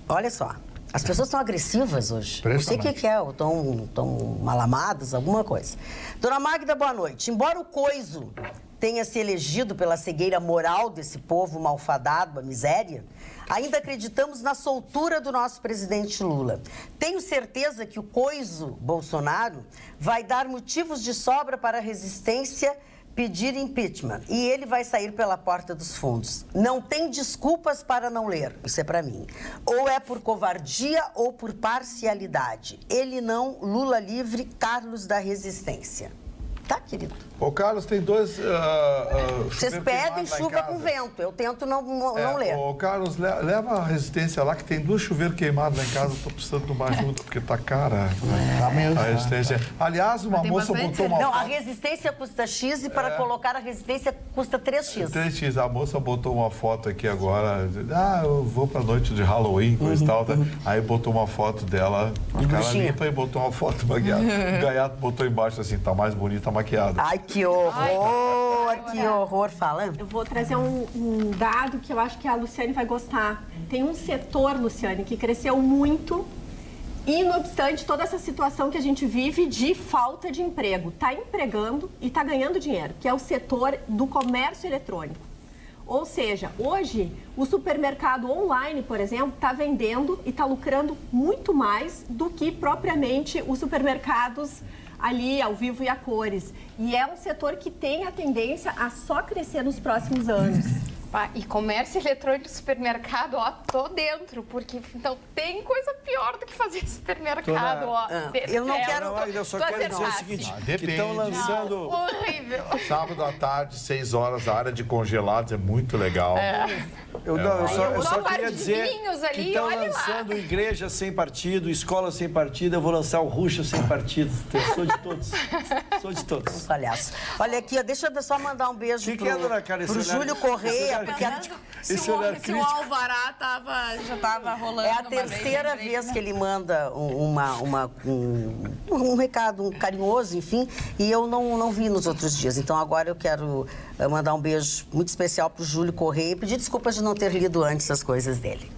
olha só, as pessoas estão agressivas hoje. Não sei o que é, estão malamadas, alguma coisa. Dona Magda, boa noite. Embora o coiso tenha se elegido pela cegueira moral desse povo malfadado, a miséria, ainda acreditamos na soltura do nosso presidente Lula. Tenho certeza que o coiso Bolsonaro vai dar motivos de sobra para a resistência pedir impeachment e ele vai sair pela porta dos fundos. Não tem desculpas para não ler, isso é para mim. Ou é por covardia ou por parcialidade. Ele não, Lula livre, Carlos da resistência. Tá, querido? Ô, Carlos, tem 2... Vocês pedem chuva com vento. Eu tento não ler. Ô, Carlos, leva a resistência lá, que tem 2 chuveiros queimados lá em casa. Estou precisando de uma ajuda, porque tá cara. Tá mesmo. A resistência. Aliás, uma moça botou uma... Não, a resistência custa X e para colocar a resistência custa 3X. 3X. A moça botou uma foto aqui agora. Eu vou pra noite de Halloween, coisa e tal. Tá? Aí botou uma foto dela, a cara limpa, e botou uma foto maquiada. O gaiato botou embaixo assim, tá mais bonita maquiada. Ai, que horror, que horror. Fala. Eu vou trazer um dado que eu acho que a Luciane vai gostar. Tem um setor, Luciane, que cresceu muito e, não obstante toda essa situação que a gente vive de falta de emprego, está empregando e está ganhando dinheiro, que é o setor do comércio eletrônico. Ou seja, hoje, o supermercado online, por exemplo, está vendendo e está lucrando muito mais do que propriamente os supermercados ali, ao vivo e a cores. E é um setor que tem a tendência a só crescer nos próximos anos. E comércio eletrônico, supermercado, ó, tô dentro, porque então tem coisa pior do que fazer supermercado, ó. Eu não quero... Eu só quero dizer o seguinte, que estão lançando... Horrível. Sábado à tarde, 6 horas, a área de congelados é muito legal. Eu só queria dizer que estão lançando igreja sem partido, escola sem partido, eu vou lançar o Ruschel sem partido. Eu sou de todos. Sou de todos. Palhaço. Olha aqui, deixa eu só mandar um beijo pro Júlio Correia, se o alvará já estava rolando. É a terceira vez que ele manda um recado carinhoso, enfim, e eu não vi nos outros dias. Então agora eu quero mandar um beijo muito especial para o Júlio Correia e pedir desculpas de não ter lido antes as coisas dele.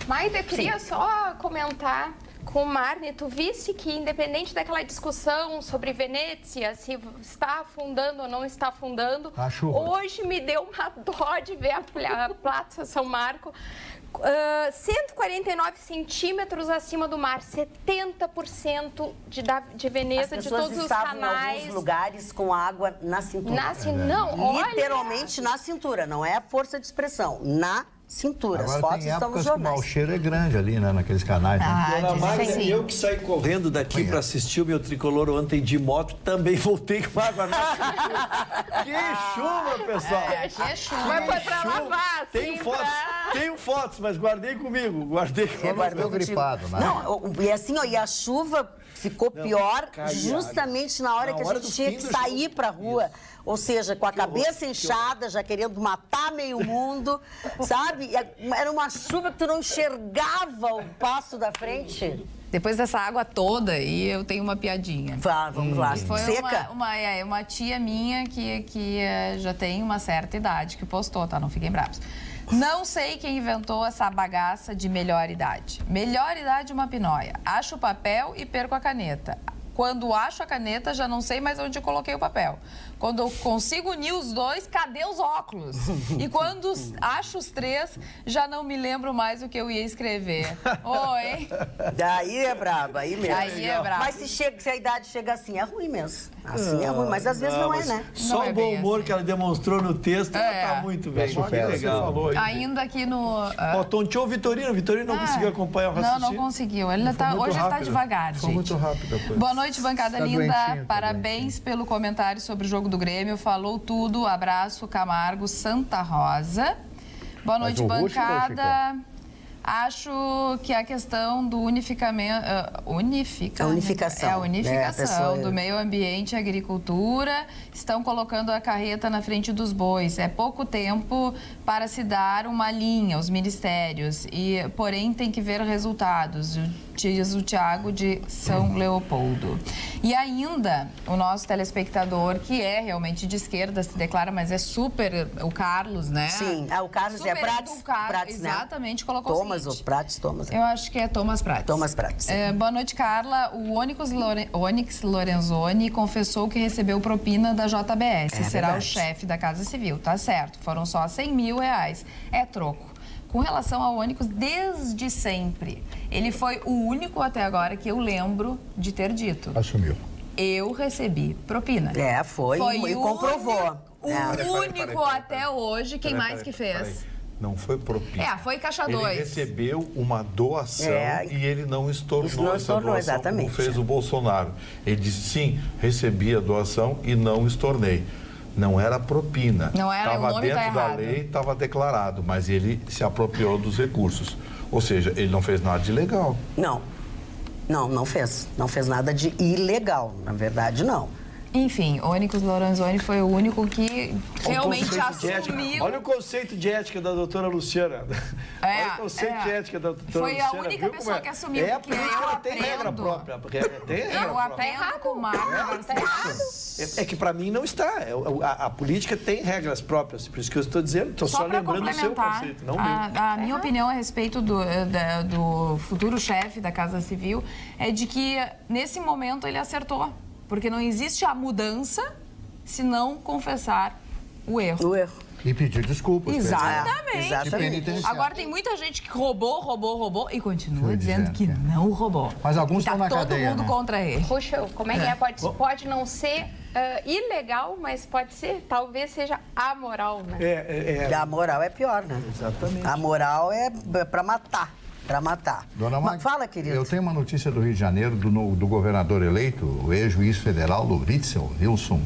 Maida, eu queria só comentar com o Marne. Tu viste que, independente daquela discussão sobre Venezia, se está afundando ou não está afundando, hoje me deu uma dó de ver a Praça São Marco 149 centímetros acima do mar, 70% de Veneza, de todos os canais. Em alguns lugares com água na cintura. Literalmente na cintura, não é a força de expressão, na cintura. Agora as fotos tem estão épocas nos que o jornais. mau cheiro é grande ali, né? Naqueles canais. Dona Magda, eu que saí correndo daqui para assistir o meu tricolor ontem de moto, também voltei com água na cintura. Que chuva, pessoal! Que chuva! Mas foi para lavar, Tenho fotos, mas guardei comigo. Guardou gripado, né? Não, e assim, ó, e a chuva ficou pior justamente na hora que a gente tinha que sair para a rua. Ou seja, com a cabeça inchada, já querendo matar meio mundo, sabe? Era uma chuva que tu não enxergava o passo da frente. Depois dessa água toda, e eu tenho uma piadinha. Vamos lá. Foi Seca? uma tia minha que já tem uma certa idade, que postou, tá? Não fiquem bravos. Não sei quem inventou essa bagaça de melhor idade. Melhor idade, uma pinóia. Acho o papel e perco a caneta. Quando acho a caneta, já não sei mais onde eu coloquei o papel. Quando eu consigo unir os dois, cadê os óculos? E quando acho os três, já não me lembro mais o que eu ia escrever. Oi. Daí é braba, aí mesmo. Aí é braba. Mas se a idade chega assim, é ruim mesmo. Assim é ruim, mas às vezes não é, né? Só o bom humor que ela demonstrou no texto, ela tá muito bem. Que legal. Ainda aqui no... Tonteou o Vitorino. O Vitorino não conseguiu acompanhar o raciocínio. Não conseguiu. Ele hoje está devagar, gente. Foi muito rápido. Boa noite, bancada linda. Parabéns pelo comentário sobre o jogo do Grêmio. Falou tudo. Abraço, Camargo, Santa Rosa. Boa noite, bancada. Acho que a questão do unificação do meio ambiente e agricultura estão colocando a carreta na frente dos bois. É pouco tempo para se dar uma linha, os ministérios, porém tem que ver resultados, diz o Tiago de São Leopoldo. E ainda, o nosso telespectador, que é realmente de esquerda, se declara, mas é super o Carlos, né? Sim, o Carlos é Prates, exatamente, colocou Thomas ou Prates, Thomas. Eu acho que é Thomas Prates. Thomas Prates. Boa noite, Carla. O Onyx Lorenzoni confessou que recebeu propina da JBS. Será verdade. O chefe da Casa Civil. Tá certo. Foram só R$100 mil. É troco. Com relação ao Onyx, desde sempre, ele foi o único até agora que eu lembro de ter dito. Assumiu. Eu recebi propina. Foi e comprovou. O único até hoje. Quem mais que fez? Não foi propina. Foi caixa 2. Ele recebeu uma doação e ele não estornou essa doação, exatamente. como fez o Bolsonaro. Ele disse, sim, recebi a doação e não estornei. Não era propina. Não era, o nome dentro da lei, estava declarado, mas ele se apropriou dos recursos. Ou seja, ele não fez nada de ilegal. Não fez. Não fez nada de ilegal. Na verdade, não. Enfim, Onyx Lorenzoni foi o único que realmente assumiu... Olha o conceito de ética da doutora Luciana. Olha o conceito de ética da doutora Luciana. Foi a única pessoa que assumiu. A política ela tem regra própria. Eu aprendo com o Marco. É que para mim não está. A política tem regras próprias. Por isso que eu estou dizendo, estou só lembrando o seu conceito, não meu. A minha opinião a respeito do futuro chefe da Casa Civil é de que, nesse momento, ele acertou. Porque não existe a mudança se não confessar o erro. E pedir desculpas. Exatamente. Agora tem muita gente que roubou e continua dizendo que não roubou. Mas alguns estão na cadeia, todo mundo contra ele. Puxa, como é que é? Pode não ser ilegal, mas pode ser, talvez seja amoral, né? A moral é pior, né? Exatamente. A moral é para matar. para matar. Dona Magda, fala, querido. Eu tenho uma notícia do Rio de Janeiro, do governador eleito, o ex-juiz federal,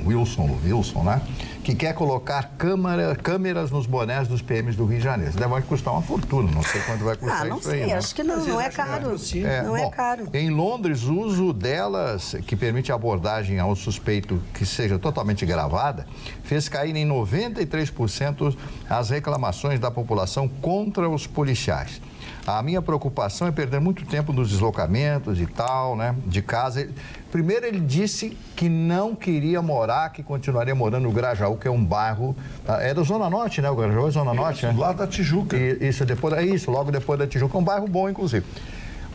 Wilson, né? Que quer colocar câmeras nos bonés dos PMs do Rio de Janeiro. Isso deve custar uma fortuna, não sei quanto vai custar não isso sei, aí. Acho que não é caro. Não é caro. Em Londres, o uso delas, que permite a abordagem ao suspeito que seja totalmente gravada, fez cair em 93% as reclamações da população contra os policiais. A minha preocupação é perder muito tempo nos deslocamentos e tal, né, de casa. Primeiro ele disse que não queria morar, que continuaria morando no Grajaú, que é um bairro, é da Zona Norte, né, o Grajaú é Zona Norte, né? Lá da Tijuca. Logo depois da Tijuca, é um bairro bom, inclusive.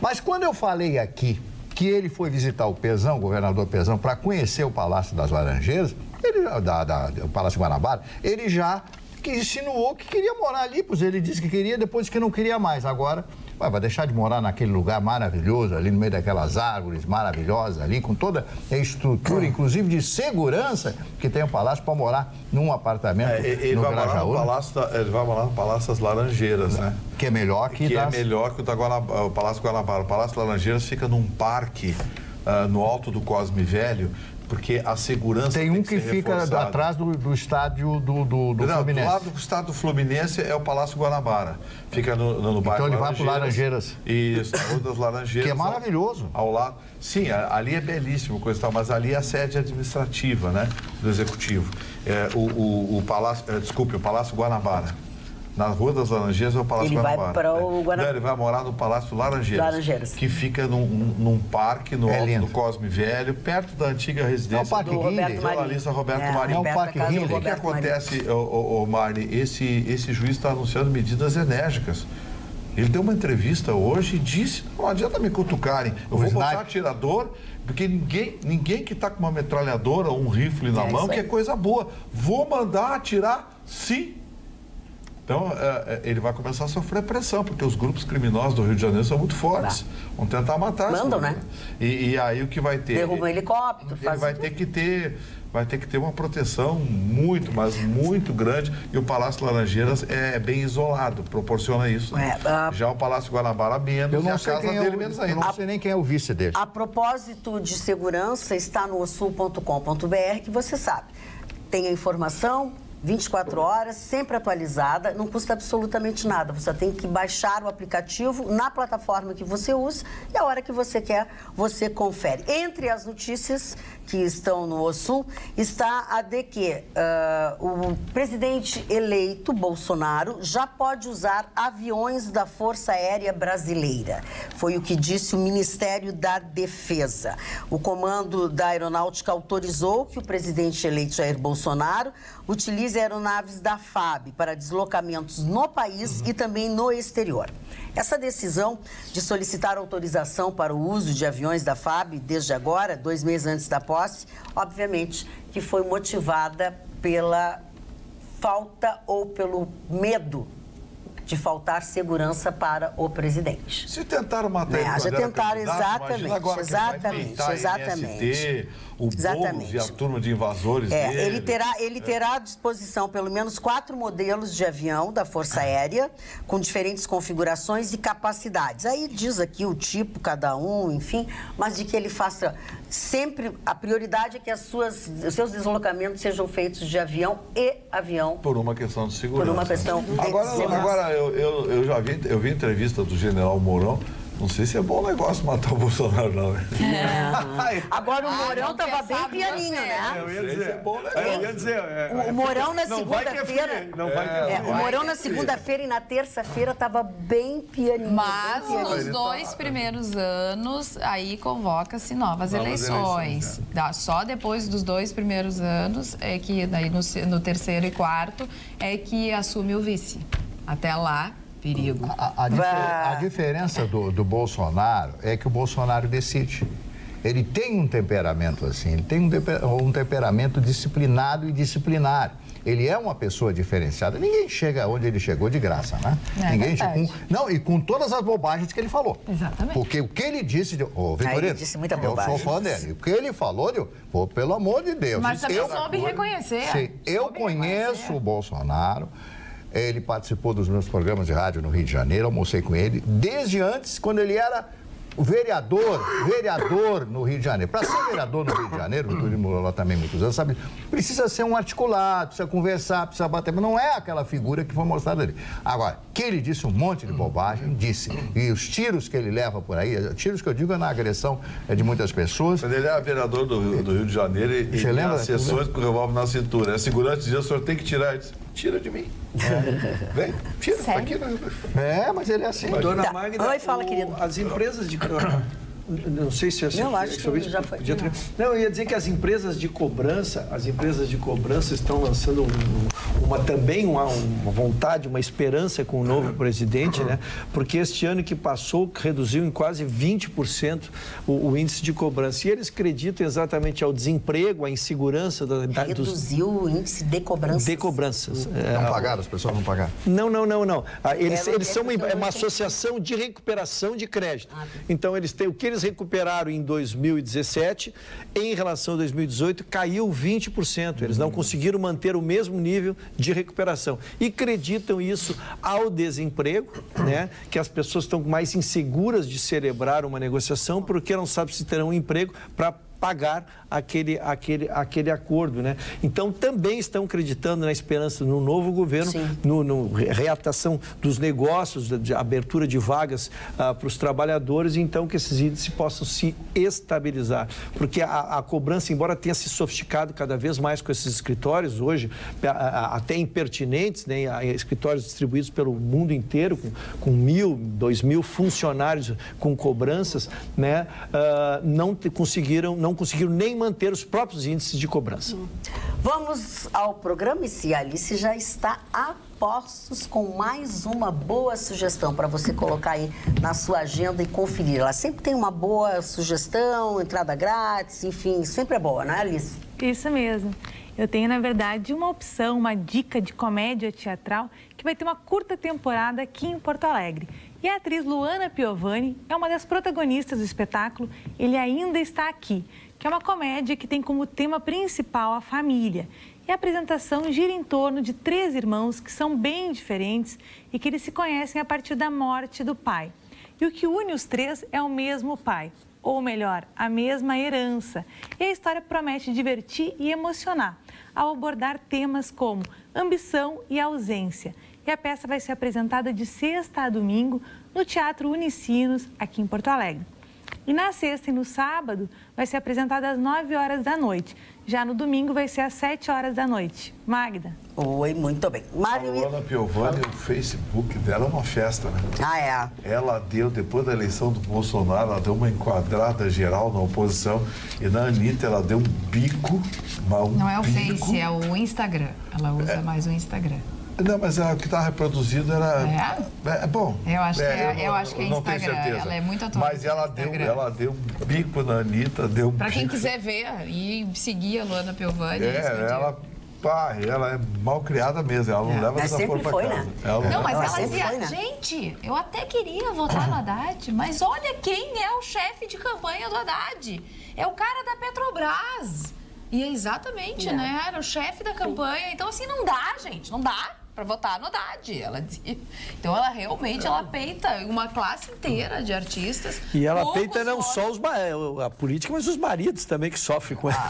Mas quando eu falei aqui que ele foi visitar o Pezão, o governador Pezão, para conhecer o Palácio das Laranjeiras, o Palácio Guanabara, ele já insinuou que queria morar ali, pois ele disse que queria, depois que não queria mais. Agora vai deixar de morar naquele lugar maravilhoso, ali no meio daquelas árvores maravilhosas, ali com toda a estrutura, inclusive de segurança, que tem o palácio, para morar num apartamento no Grajaú. Ele vai morar no Palácio das Laranjeiras, né? Que é melhor que é melhor que o Palácio Guanabara. O Palácio das Laranjeiras fica num parque no alto do Cosme Velho, porque a segurança tem um que fica reforçada. Atrás do estádio do Fluminense. Do lado do estádio do Fluminense é o Palácio Guanabara. Fica no bairro Então ele vai para Laranjeiras. Isso, na Rua das Laranjeiras. Que é maravilhoso. Ao lado. Sim, ali é belíssimo, coisa tal, mas ali é a sede administrativa, né, do Executivo. O Palácio Guanabara. Na Rua das Laranjeiras é o Palácio Guanabara. Ele vai para o Guanabara. Não, ele vai morar no Palácio Laranjeiras. Que fica num parque no alto do Cosme Velho, perto da antiga residência do jornalista Roberto Marinho. É um parque Rinley. O que acontece, Marli? Esse juiz está anunciando medidas enérgicas. Ele deu uma entrevista hoje e disse, não adianta me cutucarem, eu vou botar atirador, porque ninguém que está com uma metralhadora ou um rifle na mão, que é coisa boa. Vou mandar atirar, sim. Então, ele vai começar a sofrer pressão, porque os grupos criminosos do Rio de Janeiro são muito fortes. Vão tentar matar. Mandam, né? E aí o que vai ter... Derruba um helicóptero, ele vai ter que ter uma proteção muito, mas muito grande. E o Palácio Laranjeiras é bem isolado, proporciona isso. Né? Já o Palácio Guanabara menos, eu não e a sei casa dele menos ainda. Eu não sei nem quem é o vice dele. A propósito de segurança, está no osul.com.br, que você sabe. Tem a informação 24 horas, sempre atualizada, não custa absolutamente nada. Você tem que baixar o aplicativo na plataforma que você usa e a hora que você quer, você confere. Entre as notícias que estão no Osul, está a de que o presidente eleito, Bolsonaro, já pode usar aviões da Força Aérea Brasileira. Foi o que disse o Ministério da Defesa. O comando da Aeronáutica autorizou que o presidente eleito Jair Bolsonaro utilize aeronaves da FAB para deslocamentos no país e também no exterior. Essa decisão de solicitar autorização para o uso de aviões da FAB desde agora, 2 meses antes da posse, obviamente que foi motivada pela falta ou pelo medo de faltar segurança para o presidente. Se tentaram matar ele, já tentaram, exatamente. O Boulos e a turma de invasores dele. Ele terá à disposição pelo menos 4 modelos de avião da Força Aérea, com diferentes configurações e capacidades. Aí diz aqui o tipo, cada um, enfim, mas de que ele faça sempre, a prioridade é que os seus deslocamentos sejam feitos de avião e avião. Por uma questão de segurança. Por uma questão de segurança. Agora eu vi a entrevista do general Mourão. Não sei se é bom negócio matar o Bolsonaro, não. Agora o Mourão estava bem pianinho, né? Eu ia dizer. O Mourão na segunda-feira. O Mourão na segunda-feira e na terça-feira estava bem pianinho. Mas nos 2 primeiros anos, aí convoca-se novas eleições. Só depois dos 2 primeiros anos, é que daí no 3º e 4º, é que assume o vice. Até lá, perigo. A diferença do Bolsonaro é que o Bolsonaro decide. Ele tem um temperamento assim, ele tem um temperamento disciplinado e disciplinário. Ele é uma pessoa diferenciada. Ninguém chega onde ele chegou de graça, né? Ninguém chega e com todas as bobagens que ele falou. Exatamente. Porque o que ele disse... Vitorino, ele disse muita bobagem. Eu sou fã dele. O que ele falou, pelo amor de Deus. Mas também soube reconhecer. Sim, eu conheço o Bolsonaro. Ele participou dos meus programas de rádio no Rio de Janeiro, almocei com ele, desde antes, quando ele era o vereador no Rio de Janeiro. Para ser vereador no Rio de Janeiro, o Túlio morou lá também muitos anos, sabe? Precisa ser um articulado, precisa conversar, precisa bater. Mas não é aquela figura que foi mostrada ali. Agora, que ele disse um monte de bobagem, disse. E os tiros que ele leva por aí, tiros que eu digo é na agressão de muitas pessoas. Quando ele era vereador do Rio de Janeiro, ele tinha sessões com o revólver na cintura. A segurança dizia, o senhor tem que tirar. Ele disse, tira de mim. Vem, tira. Tá aqui, mas ele é assim. Dona Magda, Oi, fala, querido. As empresas de... Não sei se não, acho que já foi. Não, eu ia dizer que as empresas de cobrança estão lançando também uma vontade, uma esperança com o novo presidente, né? Porque este ano que passou reduziu em quase 20% o índice de cobrança. E eles acreditam exatamente ao desemprego, à insegurança reduziu o índice de cobranças. De cobranças. Não pagaram, as pessoas não pagaram. Não. Eles são uma associação de recuperação de crédito. Então eles têm o que eles recuperaram em 2017, em relação a 2018, caiu 20%. Eles não conseguiram manter o mesmo nível de recuperação. E acreditam isso ao desemprego, né? Que as pessoas estão mais inseguras de celebrar uma negociação porque não sabem se terão um emprego para pagar aquele acordo, né? Então, também estão acreditando na esperança no novo governo, no reatação dos negócios, de abertura de vagas para os trabalhadores, então que esses índices possam se estabilizar. Porque a cobrança, embora tenha se sofisticado cada vez mais com esses escritórios, hoje, até impertinentes, né? Escritórios distribuídos pelo mundo inteiro, com 1.000, 2.000 funcionários com cobranças, né? Não conseguiram nem manter os próprios índices de cobrança. Vamos ao programa e a Alice já está a postos com mais uma boa sugestão para você colocar aí na sua agenda e conferir. Ela sempre tem uma boa sugestão, entrada grátis, enfim, sempre é boa, não é, Alice? Isso mesmo. Eu tenho, na verdade, uma opção, uma dica de comédia teatral que vai ter uma curta temporada aqui em Porto Alegre. E a atriz Luana Piovani é uma das protagonistas do espetáculo Ele Ainda Está Aqui, que é uma comédia que tem como tema principal a família. E a apresentação gira em torno de 3 irmãos que são bem diferentes e que eles se conhecem a partir da morte do pai. E o que une os 3 é o mesmo pai, ou melhor, a mesma herança. E a história promete divertir e emocionar, ao abordar temas como ambição e ausência. E a peça vai ser apresentada de sexta a domingo no Teatro Unicinos, aqui em Porto Alegre. E na sexta e no sábado vai ser apresentada às 9 horas da noite. Já no domingo vai ser às 7 horas da noite. Magda. Oi, muito bem. A Luana Piovani, o Facebook dela é uma festa, né? Ela deu, depois da eleição do Bolsonaro, ela deu uma enquadrada geral na oposição. E na Anitta, ela deu um bico. Não é o Face, é o Instagram. Ela usa mais o Instagram. Não, mas o que está reproduzido era... bom. Eu acho que é não Instagram. Tenho certeza. Ela é muito atual. Mas ela deu um bico na Anitta, deu Para quem quiser ver e seguir a Luana Piovani. Ela é mal criada mesmo, ela não leva dessa forma para casa. Né? Não, mas ela dizia, gente, eu até queria votar no Haddad, mas olha quem é o chefe de campanha do Haddad. É o cara da Petrobras. E é exatamente, né? Era o chefe da campanha. Então, assim, não dá, gente, não dá para votar no Haddad. Ela dizia. Então, ela realmente peita uma classe inteira de artistas. E ela peita não só a política, mas os maridos também que sofrem com ela.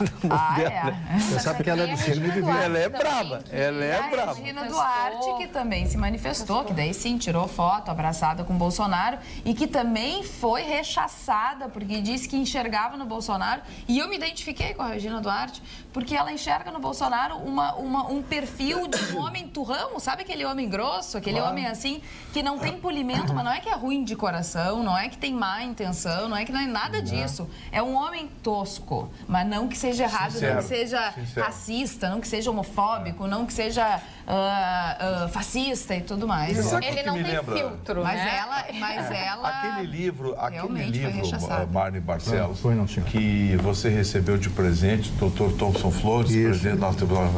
Você sabe que ela é do signo de Virgem. Ela é braba. Ela é braba. A Regina Duarte, que também se manifestou, que daí sim tirou foto abraçada com o Bolsonaro e que também foi rechaçada porque disse que enxergava no Bolsonaro. E eu me identifiquei com a Regina Duarte porque ela enxerga no Bolsonaro um perfil de um homem turrão, sabe aquele homem grosso, aquele homem assim, que não tem polimento, mas não é que é ruim de coração, não é que tem má intenção, não é que não é nada disso. É um homem tosco, mas não que seja errado, não que seja racista, não que seja homofóbico, não que seja fascista e tudo mais. Ele não tem filtro, mas né? ela aquele livro Marne Barcelos, não, que você recebeu de presente, Dr. Thompson Flores, presidente do nosso tribunal,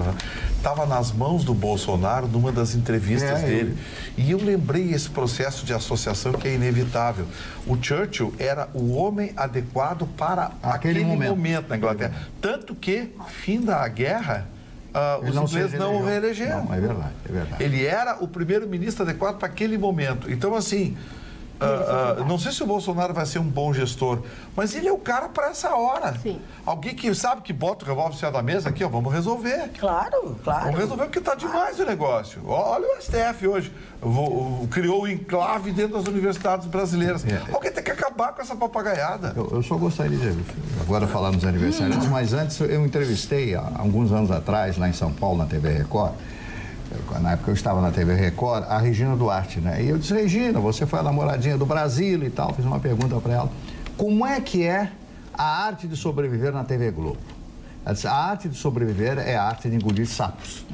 estava nas mãos do Bolsonaro numa das entrevistas dele. E eu lembrei esse processo de associação que é inevitável. O Churchill era o homem adequado para aquele momento na Inglaterra. Tanto que, fim da guerra, os ingleses não o reelegeram. Não, é verdade, é verdade. Ele era o primeiro-ministro adequado para aquele momento. Então, assim, não sei se o Bolsonaro vai ser um bom gestor, mas ele é o cara para essa hora. Sim. Alguém que sabe que bota o revólver em cima da mesa aqui, ó, vamos resolver. Claro, claro. Vamos resolver porque está demais o negócio. Olha o STF hoje. Criou o enclave dentro das universidades brasileiras. Alguém tem que acabar com essa papagaiada. Eu só gostaria de, agora falar nos aniversariantes, mas antes eu entrevistei, há alguns anos atrás, lá em São Paulo, na TV Record, na época eu estava na TV Record, a Regina Duarte, né? E eu disse, Regina, você foi a namoradinha do Brasil e tal, fiz uma pergunta para ela. Como é que é a arte de sobreviver na TV Globo? Ela disse, a arte de sobreviver é a arte de engolir sapos.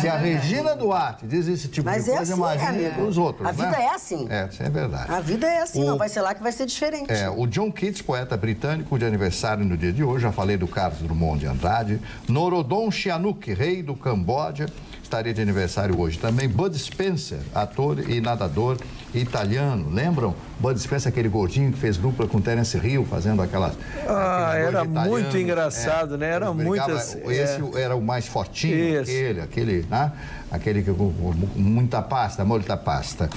Se a Regina Duarte diz esse tipo de coisa, assim, imagina os outros, A vida é assim. Isso é verdade. A vida é assim, não vai ser lá que vai ser diferente. O John Keats, poeta britânico de aniversário no dia de hoje, já falei do Carlos Drummond de Andrade, Norodom Sihanouk, rei do Camboja, estaria de aniversário hoje também. Bud Spencer, ator e nadador italiano. Lembram? Bud Spencer, aquele gordinho que fez dupla com Terence Hill, fazendo aquelas... era muito engraçado, né? Era muito... Esse era o mais fortinho, aquele, né? Aquele que com muita pasta, molta pasta.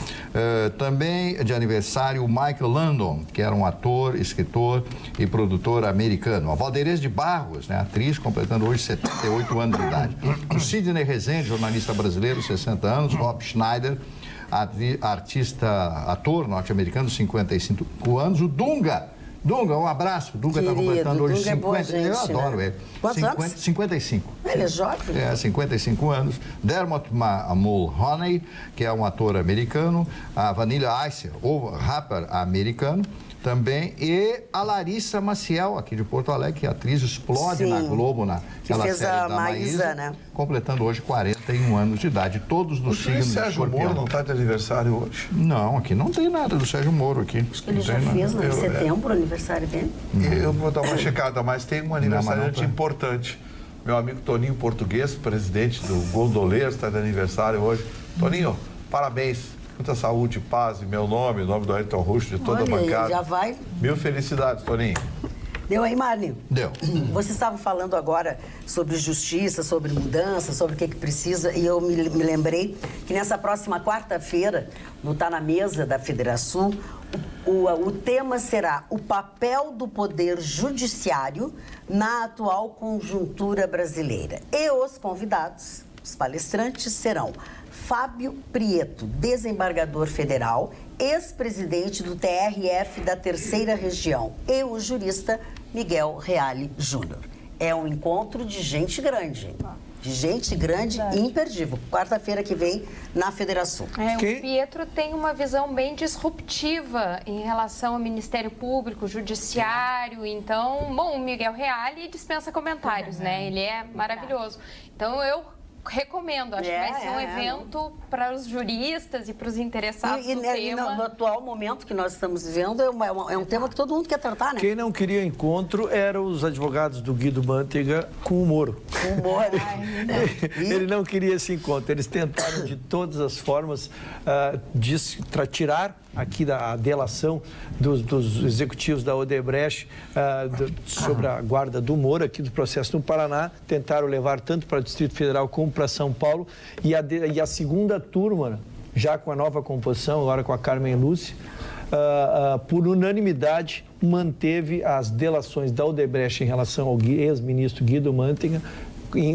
Também de aniversário o Michael Landon, que era um ator, escritor e produtor americano. A Valdez de Barros, né? Atriz, completando hoje 78 anos de idade. O Sidney Rezende, jornalista brasileiro, 60 anos. Rob Schneider, ator norte-americano, 55 anos. O Dunga, um abraço. Dunga está completando hoje 50 anos. Eu adoro ele. Quantos anos? 55. Ele é jovem? 55 anos. Dermot Mulroney, que é um ator americano. A Vanilla Ice, o rapper americano também. E a Larissa Maciel, aqui de Porto Alegre, que é atriz, explode na Globo, naquela série da Maísa, né? Completando hoje 41 anos de idade. Todos nos signos de Sérgio Moro não está de aniversário hoje? Não, aqui não tem nada do Sérgio Moro aqui. Ele já fez, em setembro, o aniversário dele? Eu vou dar uma checada, mas tem um aniversariante importante. Meu amigo Toninho Português, presidente do Gondoleiros, está de aniversário hoje. Toninho, parabéns. Muita saúde, paz, em meu nome, em nome do Ayrton Russo, de toda a bancada. Já vai. Mil felicidades, Toninho. Deu aí, Marli? Deu. Vocês estavam falando agora sobre justiça, sobre mudança, sobre o que precisa, e eu me lembrei que nessa próxima quarta-feira, no Tá na Mesa da Federação, o tema será o papel do Poder Judiciário na atual conjuntura brasileira. E os convidados, os palestrantes, serão Fábio Prieto, desembargador federal, ex-presidente do TRF da Terceira Região, e o jurista Miguel Reale Júnior. É um encontro de gente grande, imperdível. Quarta-feira que vem, na Federação. O Pietro tem uma visão bem disruptiva em relação ao Ministério Público, Judiciário. Então, o Miguel Reale dispensa comentários, né? Ele é maravilhoso. Então, eu recomendo, acho que vai ser um evento para os juristas e para os interessados no tema. No atual momento que nós estamos vivendo, é um tema que todo mundo quer tratar, né? Quem não queria encontro eram os advogados do Guido Mantega com o Moro. Com o Moro. Ele não queria esse encontro. Eles tentaram de todas as formas tirar aqui da delação dos executivos da Odebrecht sobre a guarda do Moro aqui do processo no Paraná. Tentaram levar tanto para o Distrito Federal como para São Paulo. E a segunda turma, já com a nova composição, agora com a Carmen Lúcia, por unanimidade, manteve as delações da Odebrecht em relação ao ex-ministro Guido Mantega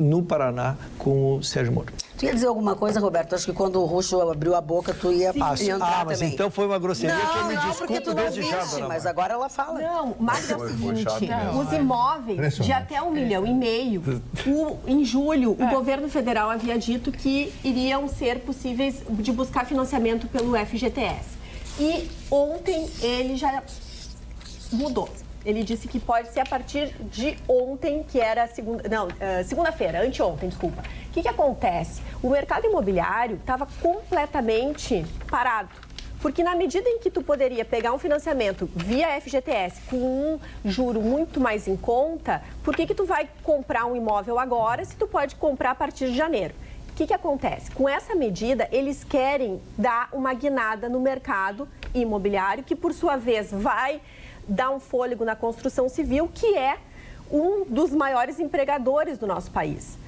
no Paraná com o Sérgio Moro. Tu ia dizer alguma coisa, Roberto? Acho que quando o Russo abriu a boca, tu ia entrar mas também. Então foi uma grosseria que eu me desculpo desde já. Mas agora ela fala. Não, mas é o seguinte, os imóveis de até 1,5 milhão, em julho, o governo federal havia dito que iriam ser possíveis de buscar financiamento pelo FGTS. E ontem ele já mudou. Ele disse que pode ser a partir de ontem, que era segunda-feira, anteontem, desculpa. O que acontece? O mercado imobiliário estava completamente parado. Porque na medida em que tu poderia pegar um financiamento via FGTS com um juro muito mais em conta, por que tu vai comprar um imóvel agora se tu pode comprar a partir de janeiro? O que acontece? Com essa medida, eles querem dar uma guinada no mercado imobiliário, que por sua vez vai dar um fôlego na construção civil, que é um dos maiores empregadores do nosso país.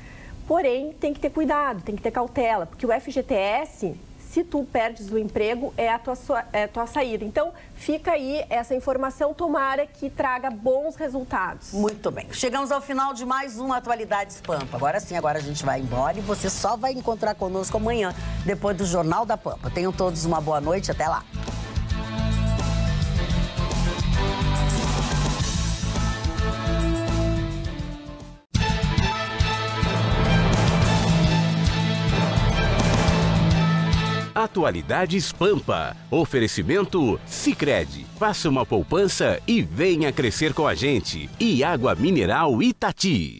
porém tem que ter cuidado, tem que ter cautela, porque o FGTS, se tu perdes o emprego, é a tua saída. Então, fica aí essa informação, tomara que traga bons resultados. Muito bem. Chegamos ao final de mais uma Atualidades Pampa. Agora sim, agora a gente vai embora e você só vai encontrar conosco amanhã, depois do Jornal da Pampa. Tenham todos uma boa noite, até lá. Atualidades Pampa. Oferecimento Sicredi. Faça uma poupança e venha crescer com a gente. E Água Mineral Itati.